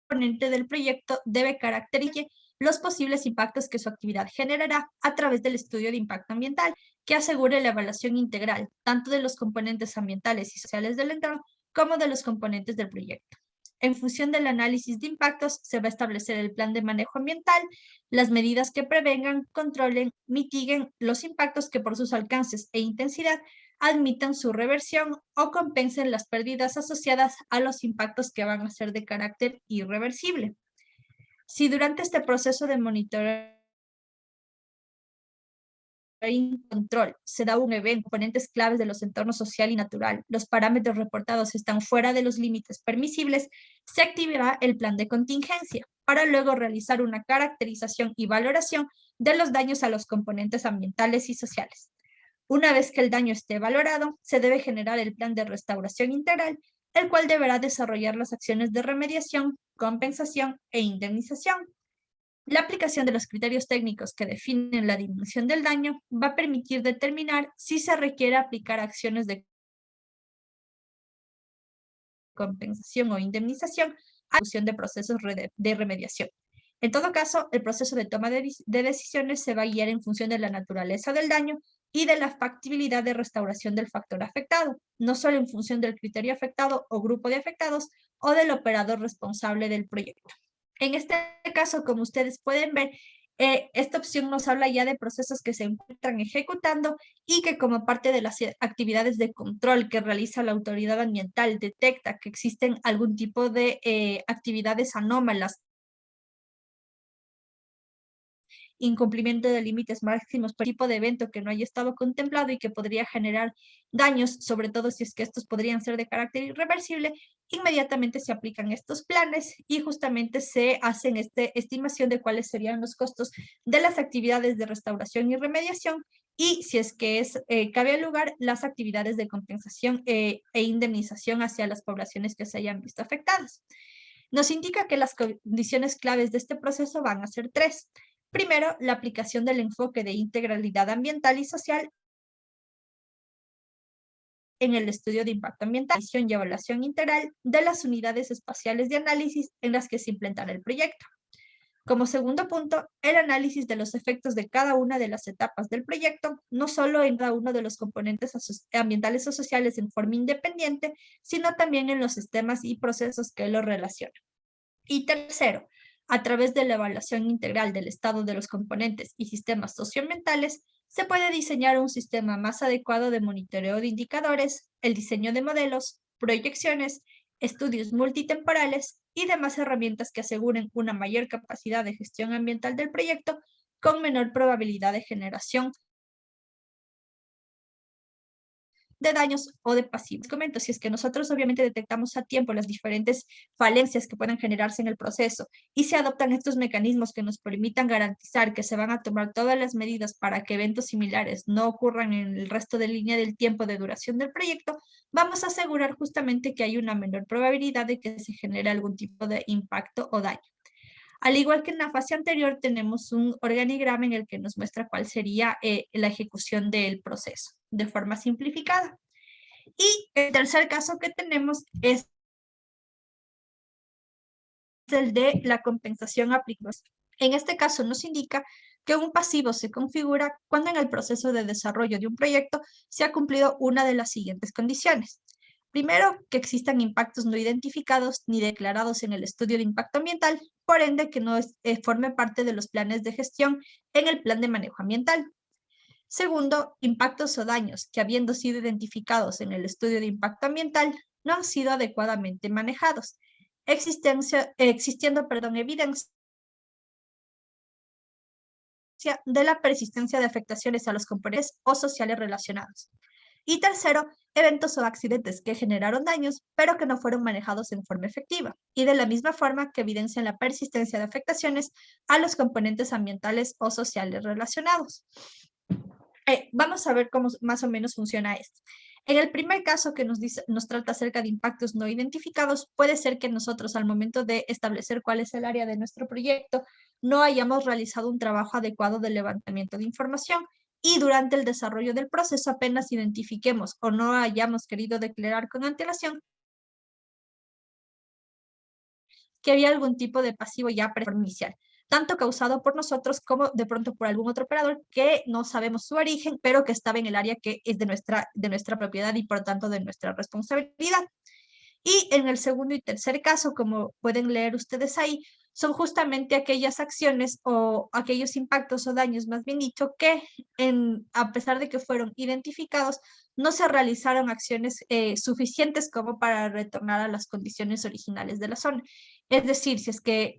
proponente del proyecto debe caracterizar los posibles impactos que su actividad generará a través del estudio de impacto ambiental, que asegure la evaluación integral, tanto de los componentes ambientales y sociales del entorno, como de los componentes del proyecto. En función del análisis de impactos, se va a establecer el plan de manejo ambiental, las medidas que prevengan, controlen, mitiguen los impactos que por sus alcances e intensidad admitan su reversión o compensen las pérdidas asociadas a los impactos que van a ser de carácter irreversible. Si durante este proceso de monitoreo y control se da un evento, componentes claves de los entornos social y natural, los parámetros reportados están fuera de los límites permisibles, se activará el plan de contingencia para luego realizar una caracterización y valoración de los daños a los componentes ambientales y sociales. Una vez que el daño esté valorado, se debe generar el plan de restauración integral, el cual deberá desarrollar las acciones de remediación, compensación e indemnización. La aplicación de los criterios técnicos que definen la dimensión del daño va a permitir determinar si se requiere aplicar acciones de compensación o indemnización a la ejecución de procesos de remediación. En todo caso, el proceso de toma de decisiones se va a guiar en función de la naturaleza del daño y de la factibilidad de restauración del factor afectado, no solo en función del criterio afectado o grupo de afectados o del operador responsable del proyecto. En este caso, como ustedes pueden ver, esta opción nos habla ya de procesos que se encuentran ejecutando y que como parte de las actividades de control que realiza la autoridad ambiental detecta que existen algún tipo de actividades anómalas, incumplimiento de límites máximos por tipo de evento que no haya estado contemplado y que podría generar daños, sobre todo si es que estos podrían ser de carácter irreversible, inmediatamente se aplican estos planes y justamente se hacen esta estimación de cuáles serían los costos de las actividades de restauración y remediación y si es que cabe lugar las actividades de compensación e indemnización hacia las poblaciones que se hayan visto afectadas. Nos indica que las condiciones claves de este proceso van a ser tres. Primero, la aplicación del enfoque de integralidad ambiental y social en el estudio de impacto ambiental, visión y evaluación integral de las unidades espaciales de análisis en las que se implementará el proyecto. Como segundo punto, el análisis de los efectos de cada una de las etapas del proyecto, no solo en cada uno de los componentes ambientales o sociales en forma independiente, sino también en los sistemas y procesos que lo relacionan. Y tercero, a través de la evaluación integral del estado de los componentes y sistemas socioambientales, se puede diseñar un sistema más adecuado de monitoreo de indicadores, el diseño de modelos, proyecciones, estudios multitemporales y demás herramientas que aseguren una mayor capacidad de gestión ambiental del proyecto con menor probabilidad de generación de daños o de pasivos. Comento, si es que nosotros obviamente detectamos a tiempo las diferentes falencias que puedan generarse en el proceso y se adoptan estos mecanismos que nos permitan garantizar que se van a tomar todas las medidas para que eventos similares no ocurran en el resto de línea del tiempo de duración del proyecto, vamos a asegurar justamente que hay una menor probabilidad de que se genere algún tipo de impacto o daño. Al igual que en la fase anterior, tenemos un organigrama en el que nos muestra cuál sería la ejecución del proceso de forma simplificada. Y el tercer caso que tenemos es el de la compensación aplicable. En este caso nos indica que un pasivo se configura cuando en el proceso de desarrollo de un proyecto se ha cumplido una de las siguientes condiciones. Primero, que existan impactos no identificados ni declarados en el estudio de impacto ambiental, por ende que no forme parte de los planes de gestión en el plan de manejo ambiental. Segundo, impactos o daños que habiendo sido identificados en el estudio de impacto ambiental no han sido adecuadamente manejados, existiendo evidencia de la persistencia de afectaciones a los componentes o sociales relacionados. Y tercero, eventos o accidentes que generaron daños, pero que no fueron manejados en forma efectiva. Y de la misma forma que evidencian la persistencia de afectaciones a los componentes ambientales o sociales relacionados. Vamos a ver cómo más o menos funciona esto. En el primer caso que nos trata acerca de impactos no identificados, puede ser que nosotros al momento de establecer cuál es el área de nuestro proyecto, no hayamos realizado un trabajo adecuado de levantamiento de información y durante el desarrollo del proceso apenas identifiquemos o no hayamos querido declarar con antelación que había algún tipo de pasivo ya inicial, tanto causado por nosotros como de pronto por algún otro operador que no sabemos su origen, pero que estaba en el área que es de nuestra propiedad y por tanto de nuestra responsabilidad. Y en el segundo y tercer caso, como pueden leer ustedes ahí, son justamente aquellas acciones o aquellos impactos o daños, más bien dicho, que a pesar de que fueron identificados, no se realizaron acciones suficientes como para retornar a las condiciones originales de la zona. Es decir, si es que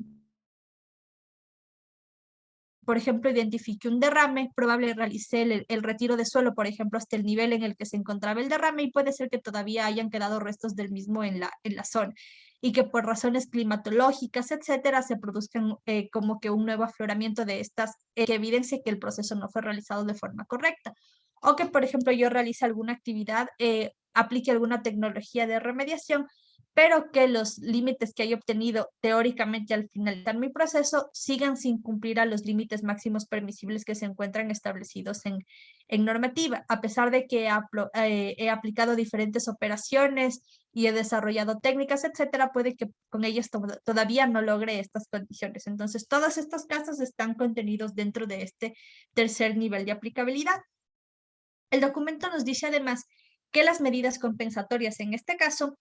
por ejemplo, identifique un derrame, probable realicé el retiro de suelo, por ejemplo, hasta el nivel en el que se encontraba el derrame y puede ser que todavía hayan quedado restos del mismo en la zona y que por razones climatológicas, etcétera, se produzcan como que un nuevo afloramiento de estas que evidencia que el proceso no fue realizado de forma correcta. O que, por ejemplo, yo realice alguna actividad, aplique alguna tecnología de remediación, pero que los límites que haya obtenido teóricamente al finalizar mi proceso sigan sin cumplir a los límites máximos permisibles que se encuentran establecidos en normativa, a pesar de que he aplicado diferentes operaciones y he desarrollado técnicas, etcétera, puede que con ellas todavía no logre estas condiciones. Entonces, todos estos casos están contenidos dentro de este tercer nivel de aplicabilidad. El documento nos dice además que las medidas compensatorias en este caso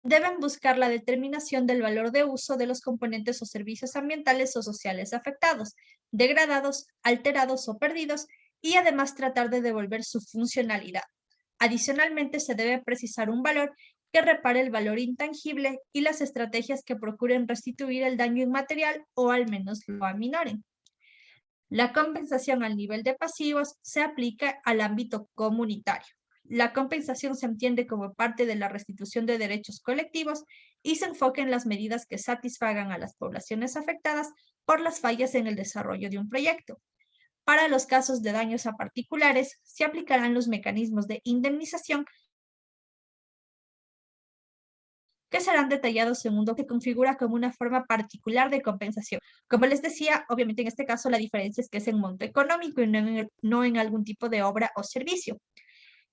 deben buscar la determinación del valor de uso de los componentes o servicios ambientales o sociales afectados, degradados, alterados o perdidos, y además tratar de devolver su funcionalidad. Adicionalmente, se debe precisar un valor que repare el valor intangible y las estrategias que procuren restituir el daño inmaterial o al menos lo aminoren. La compensación al nivel de pasivos se aplica al ámbito comunitario. La compensación se entiende como parte de la restitución de derechos colectivos y se enfoca en las medidas que satisfagan a las poblaciones afectadas por las fallas en el desarrollo de un proyecto. Para los casos de daños a particulares, se aplicarán los mecanismos de indemnización que serán detallados en un documento que configura como una forma particular de compensación. Como les decía, obviamente en este caso la diferencia es que es en monto económico y no en algún tipo de obra o servicio.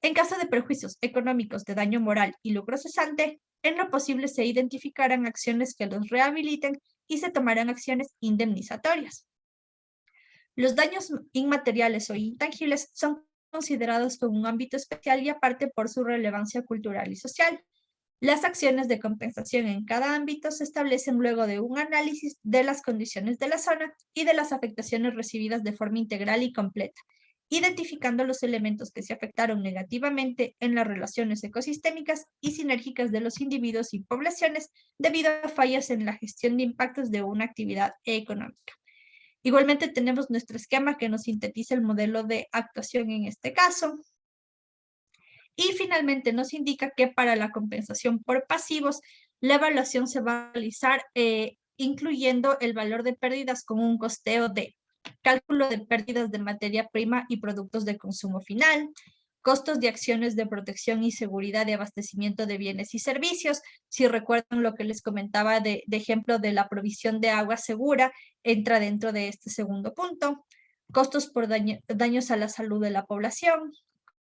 En caso de perjuicios económicos de daño moral y lucro cesante, en lo posible se identificarán acciones que los rehabiliten y se tomarán acciones indemnizatorias. Los daños inmateriales o intangibles son considerados como un ámbito especial y aparte por su relevancia cultural y social. Las acciones de compensación en cada ámbito se establecen luego de un análisis de las condiciones de la zona y de las afectaciones recibidas de forma integral y completa, identificando los elementos que se afectaron negativamente en las relaciones ecosistémicas y sinérgicas de los individuos y poblaciones debido a fallas en la gestión de impactos de una actividad económica. Igualmente tenemos nuestro esquema que nos sintetiza el modelo de actuación en este caso. Y finalmente nos indica que para la compensación por pasivos, la evaluación se va a realizar incluyendo el valor de pérdidas con un costeo de cálculo de pérdidas de materia prima y productos de consumo final, costos de acciones de protección y seguridad de abastecimiento de bienes y servicios. Si recuerdan lo que les comentaba de ejemplo de la provisión de agua segura, entra dentro de este segundo punto. Costos por daños a la salud de la población,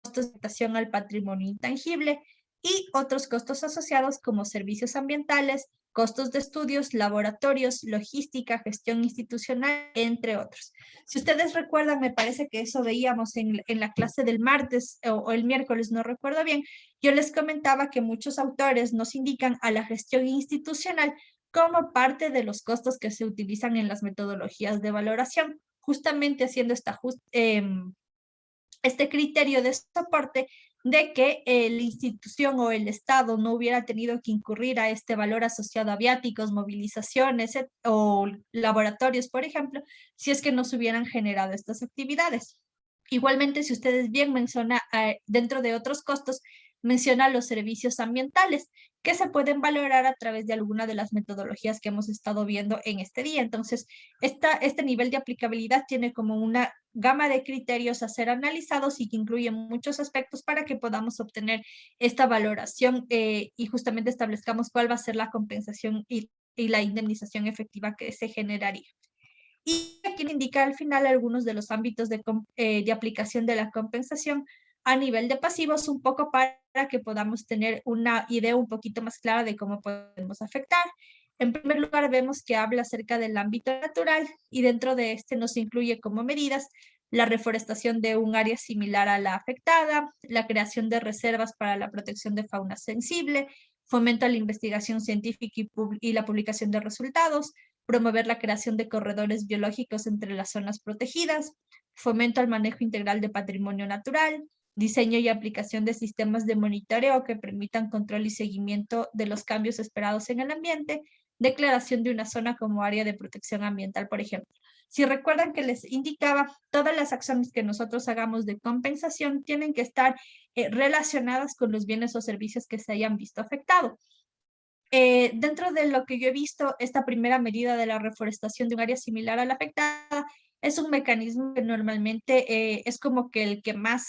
costos de afectación al patrimonio intangible y otros costos asociados como servicios ambientales, costos de estudios, laboratorios, logística, gestión institucional, entre otros. Si ustedes recuerdan, me parece que eso veíamos en la clase del martes o el miércoles, no recuerdo bien, yo les comentaba que muchos autores nos indican a la gestión institucional como parte de los costos que se utilizan en las metodologías de valoración, justamente haciendo este criterio de soporte de que la institución o el Estado no hubiera tenido que incurrir a este valor asociado a viáticos, movilizaciones o laboratorios, por ejemplo, si es que no se hubieran generado estas actividades. Igualmente, si ustedes bien mencionan, dentro de otros costos, menciona los servicios ambientales que se pueden valorar a través de alguna de las metodologías que hemos estado viendo en este día. Entonces, este nivel de aplicabilidad tiene como una gama de criterios a ser analizados y que incluyen muchos aspectos para que podamos obtener esta valoración y justamente establezcamos cuál va a ser la compensación y la indemnización efectiva que se generaría. Y aquí indica al final algunos de los ámbitos de aplicación de la compensación a nivel de pasivos, un poco para que podamos tener una idea un poquito más clara de cómo podemos afectar. En primer lugar, vemos que habla acerca del ámbito natural y dentro de este nos incluye como medidas la reforestación de un área similar a la afectada, la creación de reservas para la protección de fauna sensible, fomento a la investigación científica y la publicación de resultados, promover la creación de corredores biológicos entre las zonas protegidas, fomento al manejo integral de patrimonio natural, diseño y aplicación de sistemas de monitoreo que permitan control y seguimiento de los cambios esperados en el ambiente, declaración de una zona como área de protección ambiental, por ejemplo. Si recuerdan que les indicaba, todas las acciones que nosotros hagamos de compensación tienen que estar relacionadas con los bienes o servicios que se hayan visto afectados. Dentro de lo que yo he visto, esta primera medida de la reforestación de un área similar a la afectada es un mecanismo que normalmente es como que el que más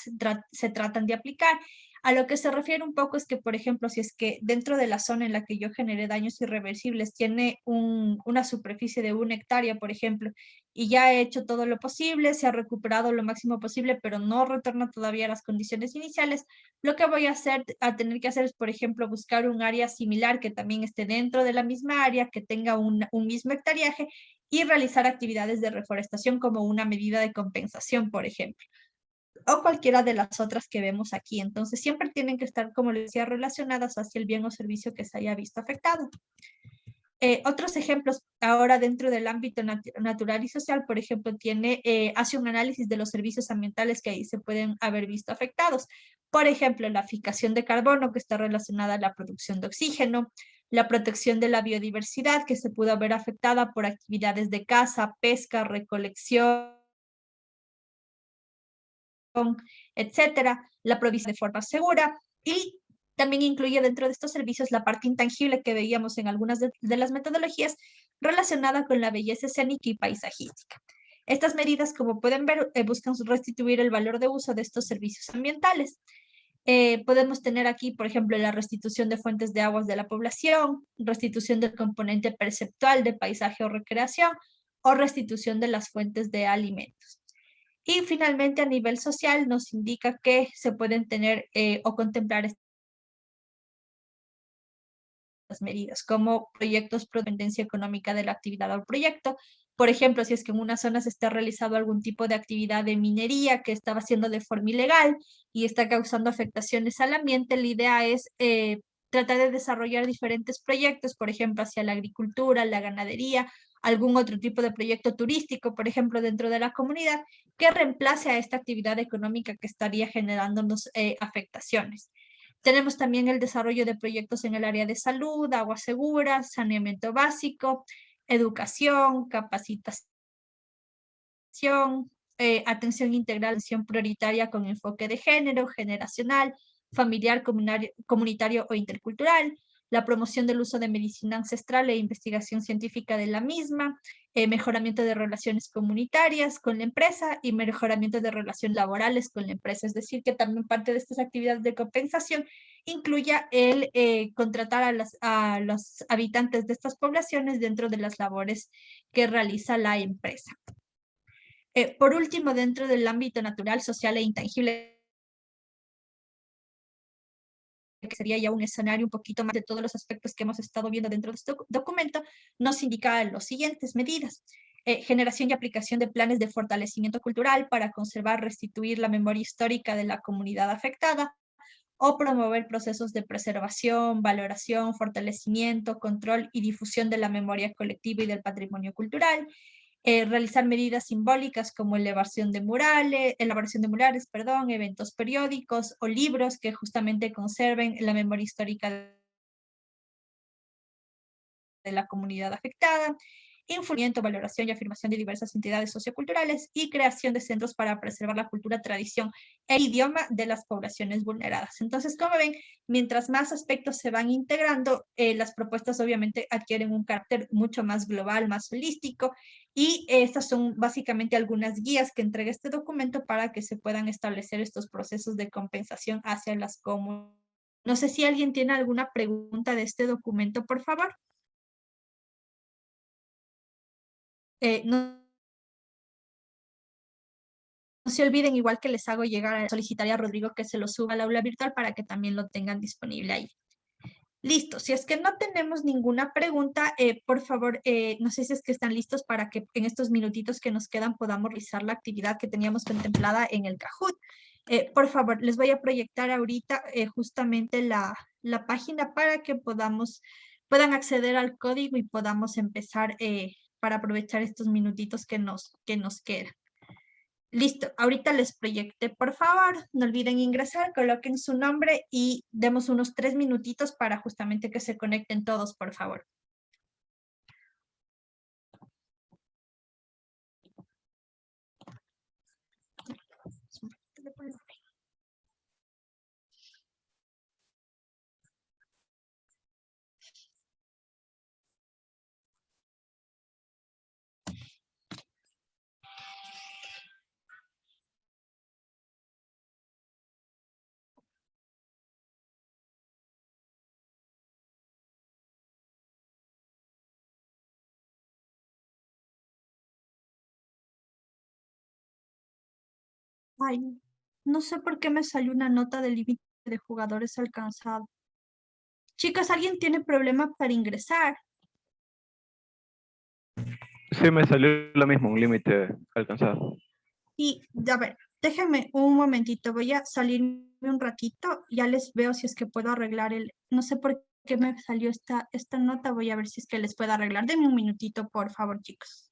se tratan de aplicar. A lo que se refiere un poco es que, por ejemplo, si es que dentro de la zona en la que yo generé daños irreversibles tiene una superficie de 1 hectárea, por ejemplo, y ya he hecho todo lo posible, se ha recuperado lo máximo posible, pero no retorna todavía a las condiciones iniciales, lo que voy a tener que hacer es, por ejemplo, buscar un área similar que también esté dentro de la misma área, que tenga un mismo hectareaje y realizar actividades de reforestación como una medida de compensación, por ejemplo, o cualquiera de las otras que vemos aquí. Entonces, siempre tienen que estar, como les decía, relacionadas hacia el bien o servicio que se haya visto afectado. Otros ejemplos ahora dentro del ámbito natural y social, por ejemplo, hace un análisis de los servicios ambientales que ahí se pueden haber visto afectados. Por ejemplo, la fijación de carbono que está relacionada a la producción de oxígeno, la protección de la biodiversidad que se pudo haber afectada por actividades de caza, pesca, recolección, etcétera, la provisión de forma segura y también incluye dentro de estos servicios la parte intangible que veíamos en algunas de las metodologías relacionada con la belleza escénica y paisajística. Estas medidas, como pueden ver, buscan restituir el valor de uso de estos servicios ambientales. Podemos tener aquí, por ejemplo, la restitución de fuentes de aguas de la población, restitución del componente perceptual de paisaje o recreación, o restitución de las fuentes de alimentos. Y finalmente, a nivel social, nos indica que se pueden tener o contemplar estas medidas como proyectos pro dependencia económica de la actividad o proyecto. Por ejemplo, si es que en una zona se está realizando algún tipo de actividad de minería que estaba haciendo de forma ilegal y está causando afectaciones al ambiente, la idea es tratar de desarrollar diferentes proyectos, por ejemplo, hacia la agricultura, la ganadería, algún otro tipo de proyecto turístico, por ejemplo, dentro de la comunidad, que reemplace a esta actividad económica que estaría generándonos afectaciones. Tenemos también el desarrollo de proyectos en el área de salud, agua segura, saneamiento básico, educación, capacitación, atención integral, atención prioritaria con enfoque de género, generacional, familiar, comunitario o intercultural, la promoción del uso de medicina ancestral e investigación científica de la misma, mejoramiento de relaciones comunitarias con la empresa y mejoramiento de relaciones laborales con la empresa. Es decir, que también parte de estas actividades de compensación incluya el contratar a los habitantes de estas poblaciones dentro de las labores que realiza la empresa. Por último, dentro del ámbito natural, social e intangible que sería ya un escenario un poquito más de todos los aspectos que hemos estado viendo dentro de este documento, nos indica las siguientes medidas. Generación y aplicación de planes de fortalecimiento cultural para conservar, restituir la memoria histórica de la comunidad afectada, o promover procesos de preservación, valoración, fortalecimiento, control y difusión de la memoria colectiva y del patrimonio cultural. Realizar medidas simbólicas como elaboración de murales, perdón, eventos periódicos o libros que justamente conserven la memoria histórica de la comunidad afectada, influimiento, valoración y afirmación de diversas entidades socioculturales y creación de centros para preservar la cultura, tradición e idioma de las poblaciones vulneradas. Entonces, como ven, mientras más aspectos se van integrando, las propuestas obviamente adquieren un carácter mucho más global, más holístico, y estas son básicamente algunas guías que entrega este documento para que se puedan establecer estos procesos de compensación hacia las comunidades. No sé si alguien tiene alguna pregunta de este documento, por favor. No se olviden, igual que les hago llegar, solicitaría a Rodrigo que se lo suba al aula virtual para que también lo tengan disponible ahí. Listo, si es que no tenemos ninguna pregunta, por favor, no sé si es que están listos para que en estos minutitos que nos quedan podamos realizar la actividad que teníamos contemplada en el Kahoot. Por favor, les voy a proyectar ahorita justamente la página para que puedan acceder al código y podamos empezar para aprovechar estos minutitos que nos quedan. Listo, ahorita les proyecté, por favor, no olviden ingresar, coloquen su nombre y demos unos 3 minutitos para justamente que se conecten todos, por favor. Ay, no sé por qué me salió una nota de límite de jugadores alcanzado. Chicos, ¿alguien tiene problema para ingresar? Sí, me salió lo mismo, un límite alcanzado. Y, a ver, déjenme un momentito, voy a salirme un ratito, ya les veo si es que puedo arreglar no sé por qué me salió esta nota, voy a ver si es que les puedo arreglar. Denme un minutito, por favor, chicos.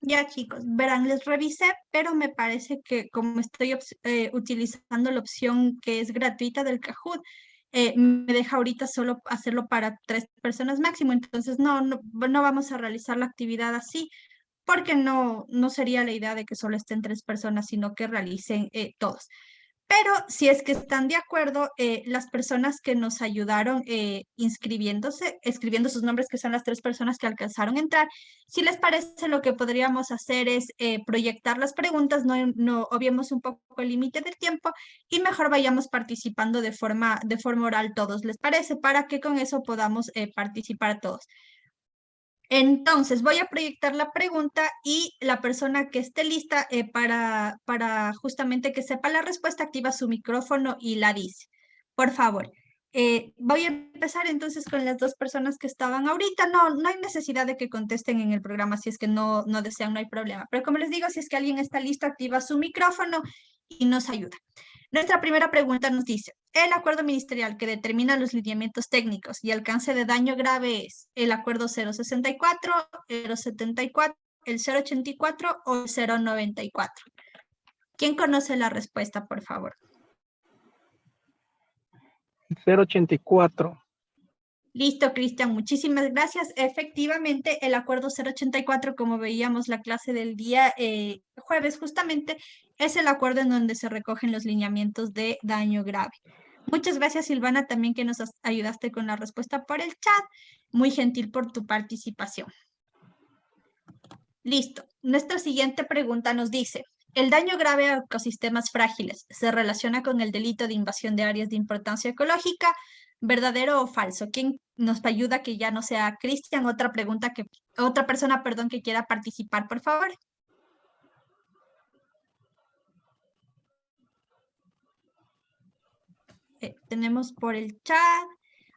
Ya chicos, verán, les revisé, pero me parece que como estoy utilizando la opción que es gratuita del Kahoot, me deja ahorita solo hacerlo para 3 personas máximo, entonces no vamos a realizar la actividad así, porque no sería la idea de que solo estén 3 personas, sino que realicen todos. Pero si es que están de acuerdo, las personas que nos ayudaron inscribiéndose, escribiendo sus nombres, que son las 3 personas que alcanzaron a entrar, si les parece, lo que podríamos hacer es proyectar las preguntas, no obviemos un poco el límite del tiempo y mejor vayamos participando de forma oral todos, ¿les parece? Para que con eso podamos participar todos. Entonces, voy a proyectar la pregunta y la persona que esté lista para justamente que sepa la respuesta, activa su micrófono y la dice. Por favor. Voy a empezar entonces con las dos personas que estaban ahorita. No hay necesidad de que contesten en el programa si es que no desean, no hay problema. Pero como les digo, si es que alguien está listo, activa su micrófono y nos ayuda. Nuestra primera pregunta nos dice, el acuerdo ministerial que determina los lineamientos técnicos y alcance de daño grave es el acuerdo 064, el 074, el 084 o el 094. ¿Quién conoce la respuesta, por favor? 084. Listo, Cristian, muchísimas gracias. Efectivamente, el acuerdo 084, como veíamos la clase del día jueves, justamente es el acuerdo en donde se recogen los lineamientos de daño grave. Muchas gracias, Silvana, también que nos ayudaste con la respuesta por el chat. Muy gentil por tu participación. Listo. Nuestra siguiente pregunta nos dice, ¿el daño grave a ecosistemas frágiles se relaciona con el delito de invasión de áreas de importancia ecológica? ¿Verdadero o falso? ¿Quién nos ayuda que ya no sea Cristian? Otra persona, perdón, que quiera participar, por favor. Tenemos por el chat.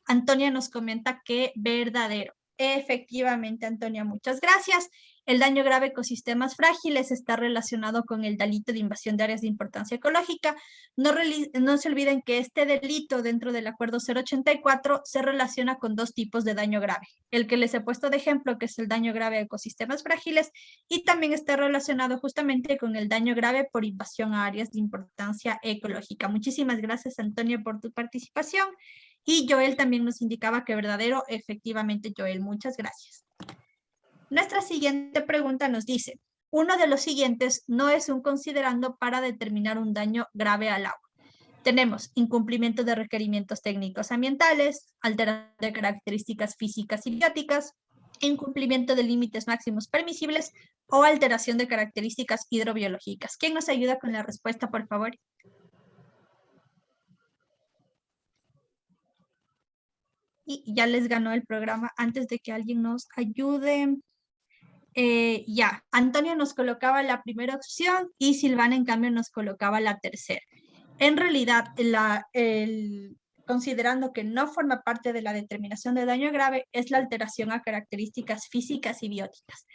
Antonia nos comenta que verdadero. Efectivamente, Antonia, muchas gracias. El daño grave a ecosistemas frágiles está relacionado con el delito de invasión de áreas de importancia ecológica. No se olviden que este delito dentro del acuerdo 084 se relaciona con dos tipos de daño grave. El que les he puesto de ejemplo, que es el daño grave a ecosistemas frágiles, y también está relacionado justamente con el daño grave por invasión a áreas de importancia ecológica. Muchísimas gracias, Antonia, por tu participación. Y Joel también nos indicaba que verdadero. Efectivamente, Joel, muchas gracias. Nuestra siguiente pregunta nos dice, uno de los siguientes no es un considerando para determinar un daño grave al agua. Tenemos incumplimiento de requerimientos técnicos ambientales, alteración de características físicas y bióticas, incumplimiento de límites máximos permisibles o alteración de características hidrobiológicas. ¿Quién nos ayuda con la respuesta, por favor? Y ya les ganó el programa antes de que alguien nos ayude. Ya, Antonio nos colocaba la primera opción y Silvana en cambio nos colocaba la tercera. En realidad, considerando que no forma parte de la determinación de daño grave, es la alteración a características físicas y bióticas.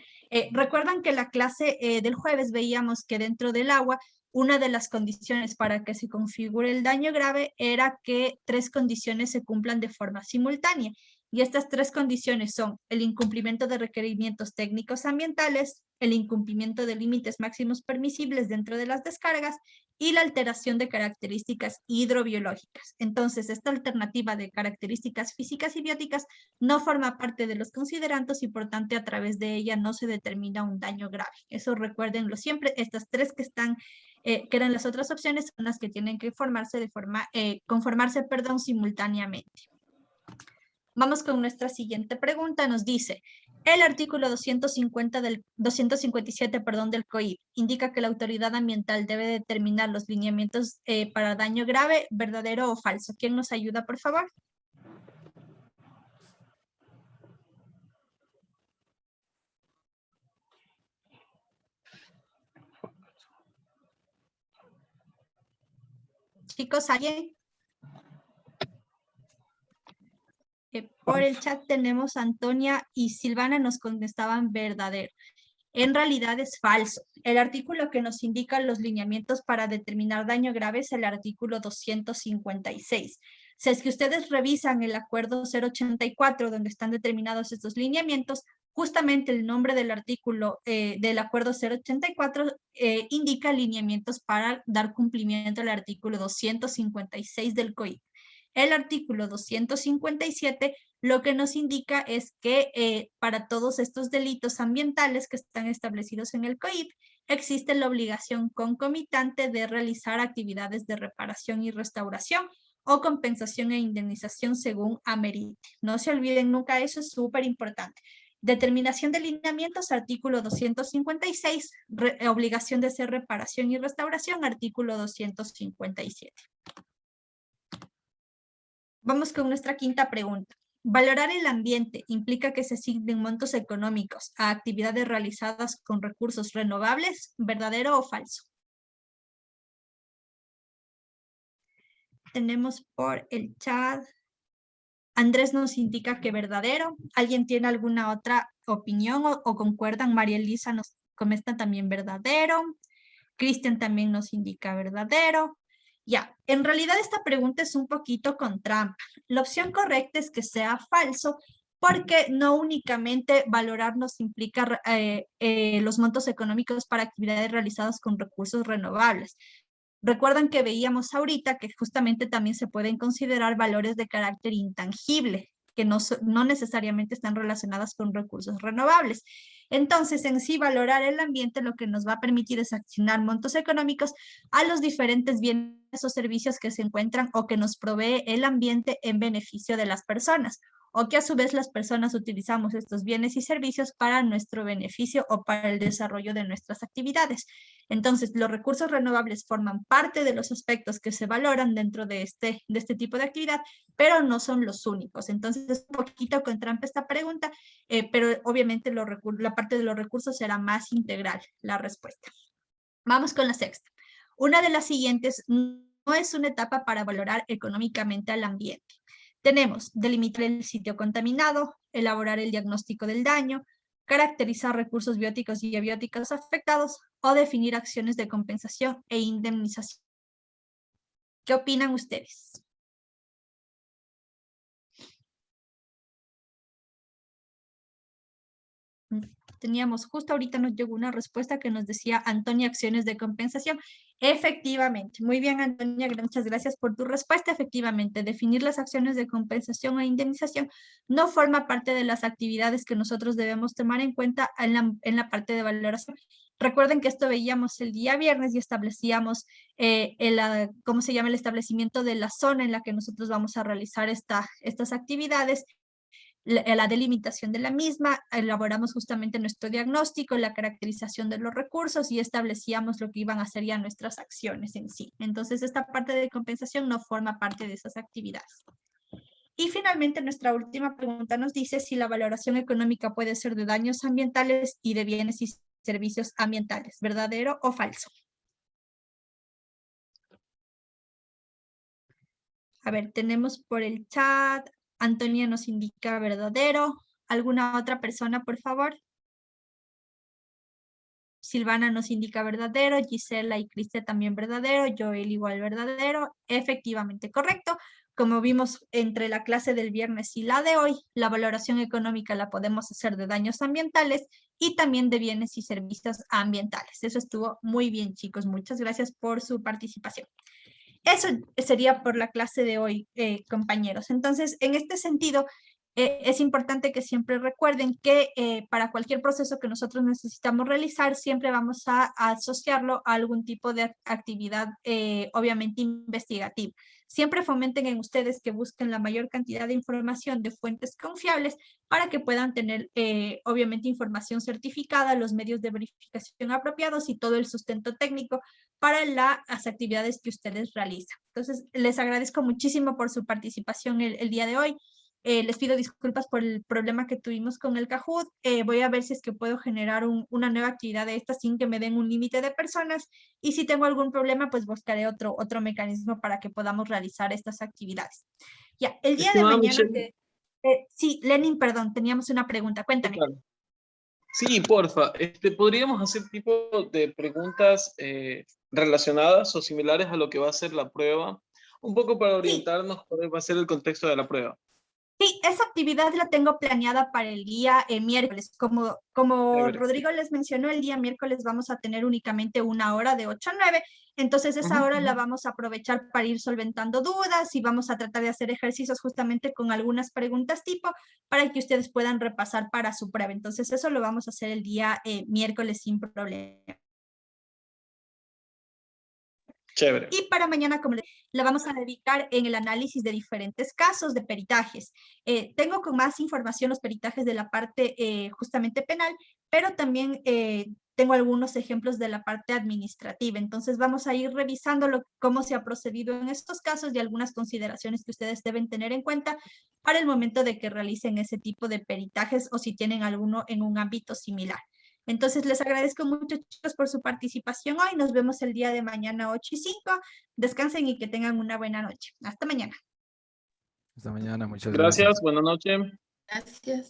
Recuerdan que la clase del jueves veíamos que dentro del agua, una de las condiciones para que se configure el daño grave era que 3 condiciones se cumplan de forma simultánea. Y estas 3 condiciones son el incumplimiento de requerimientos técnicos ambientales, el incumplimiento de límites máximos permisibles dentro de las descargas y la alteración de características hidrobiológicas. Entonces, esta alternativa de características físicas y bióticas no forma parte de los considerandos y por tanto a través de ella no se determina un daño grave. Eso recuérdenlo siempre. Estas 3 que están, que eran las otras opciones, son las que tienen que conformarse simultáneamente. Vamos con nuestra siguiente pregunta. Nos dice, el artículo 257 del COIP indica que la autoridad ambiental debe determinar los lineamientos para daño grave, verdadero o falso. ¿Quién nos ayuda, por favor? Chicos, ¿alguien? Por el chat tenemos a Antonia y Silvana nos contestaban verdadero. En realidad es falso. El artículo que nos indica los lineamientos para determinar daño grave es el artículo 256. Si es que ustedes revisan el acuerdo 084, donde están determinados estos lineamientos, justamente el nombre del artículo del acuerdo 084 indica lineamientos para dar cumplimiento al artículo 256 del COIP. El artículo 257 lo que nos indica es que para todos estos delitos ambientales que están establecidos en el COIP, existe la obligación concomitante de realizar actividades de reparación y restauración o compensación e indemnización según amerite. No se olviden nunca, eso es súper importante. Determinación de lineamientos, artículo 256, obligación de hacer reparación y restauración, artículo 257. Vamos con nuestra quinta pregunta. Valorar el ambiente implica que se asignen montos económicos a actividades realizadas con recursos renovables, ¿verdadero o falso? Tenemos por el chat, Andrés nos indica que verdadero. ¿Alguien tiene alguna otra opinión o concuerdan? María Elisa nos comenta también verdadero. Cristian también nos indica verdadero. Ya, en realidad esta pregunta es un poquito con trampa. La opción correcta es que sea falso, porque no únicamente valorarnos implica los montos económicos para actividades realizadas con recursos renovables. Recuerdan que veíamos ahorita que justamente también se pueden considerar valores de carácter intangible, que no necesariamente están relacionadas con recursos renovables. Entonces, en sí, valorar el ambiente lo que nos va a permitir es asignar montos económicos a los diferentes bienes o servicios que se encuentran o que nos provee el ambiente en beneficio de las personas, o que a su vez las personas utilizamos estos bienes y servicios para nuestro beneficio o para el desarrollo de nuestras actividades. Entonces, los recursos renovables forman parte de los aspectos que se valoran dentro de este tipo de actividad, pero no son los únicos. Entonces, es un poquito con trampa esta pregunta, pero obviamente la parte de los recursos será más integral la respuesta. Vamos con la sexta. Una de las siguientes no es una etapa para valorar económicamente al ambiente. Tenemos delimitar el sitio contaminado, elaborar el diagnóstico del daño, caracterizar recursos bióticos y abióticos afectados o definir acciones de compensación e indemnización. ¿Qué opinan ustedes? Teníamos, justo ahorita nos llegó una respuesta que nos decía Antonia, acciones de compensación. Efectivamente, muy bien Antonia, muchas gracias por tu respuesta. Efectivamente, definir las acciones de compensación o indemnización no forma parte de las actividades que nosotros debemos tomar en cuenta en la parte de valoración. Recuerden que esto veíamos el día viernes y establecíamos ¿cómo se llama? El establecimiento de la zona en la que nosotros vamos a realizar estas actividades, la delimitación de la misma, elaboramos justamente nuestro diagnóstico, la caracterización de los recursos y establecíamos lo que iban a ser ya nuestras acciones en sí. Entonces, esta parte de compensación no forma parte de esas actividades. Y finalmente, nuestra última pregunta nos dice si la valoración económica puede ser de daños ambientales y de bienes y servicios ambientales, ¿verdadero o falso? A ver, tenemos por el chat, Antonia nos indica verdadero. ¿Alguna otra persona, por favor? Silvana nos indica verdadero, Gisela y Cristian también verdadero, Joel igual verdadero, efectivamente correcto. Como vimos entre la clase del viernes y la de hoy, la valoración económica la podemos hacer de daños ambientales y también de bienes y servicios ambientales. Eso estuvo muy bien, chicos. Muchas gracias por su participación. Eso sería por la clase de hoy, compañeros. Entonces, en este sentido, es importante que siempre recuerden que para cualquier proceso que nosotros necesitamos realizar, siempre vamos a asociarlo a algún tipo de actividad, obviamente investigativa. Siempre fomenten en ustedes que busquen la mayor cantidad de información de fuentes confiables para que puedan tener, obviamente, información certificada, los medios de verificación apropiados y todo el sustento técnico para las actividades que ustedes realizan. Entonces, les agradezco muchísimo por su participación el día de hoy. Les pido disculpas por el problema que tuvimos con el Kahoot. Voy a ver si es que puedo generar una nueva actividad de esta sin que me den un límite de personas. Y si tengo algún problema, pues buscaré otro mecanismo para que podamos realizar estas actividades. Ya, el día de Estimada mañana... Michelle. Sí, Lenin, perdón, teníamos una pregunta. Cuéntame. Claro. Sí, porfa. Podríamos hacer tipo de preguntas relacionadas o similares a lo que va a ser la prueba, un poco para orientarnos cuál va a ser el contexto de la prueba. Sí, esa actividad la tengo planeada para el día miércoles. Como Rodrigo les mencionó, el día miércoles vamos a tener únicamente 1 hora de 8 a 9. Entonces esa hora la vamos a aprovechar para ir solventando dudas y vamos a tratar de hacer ejercicios justamente con algunas preguntas tipo para que ustedes puedan repasar para su prueba. Entonces eso lo vamos a hacer el día miércoles sin problema. Chévere. Y para mañana, como la vamos a dedicar en el análisis de diferentes casos de peritajes. Tengo con más información los peritajes de la parte justamente penal, pero también tengo algunos ejemplos de la parte administrativa. Entonces vamos a ir revisando cómo se ha procedido en estos casos y algunas consideraciones que ustedes deben tener en cuenta para el momento de que realicen ese tipo de peritajes o si tienen alguno en un ámbito similar. Entonces, les agradezco mucho, chicos, por su participación hoy. Nos vemos el día de mañana 8:05. Descansen y que tengan una buena noche. Hasta mañana. Hasta mañana, muchas Gracias, gracias. buenas noches. Gracias.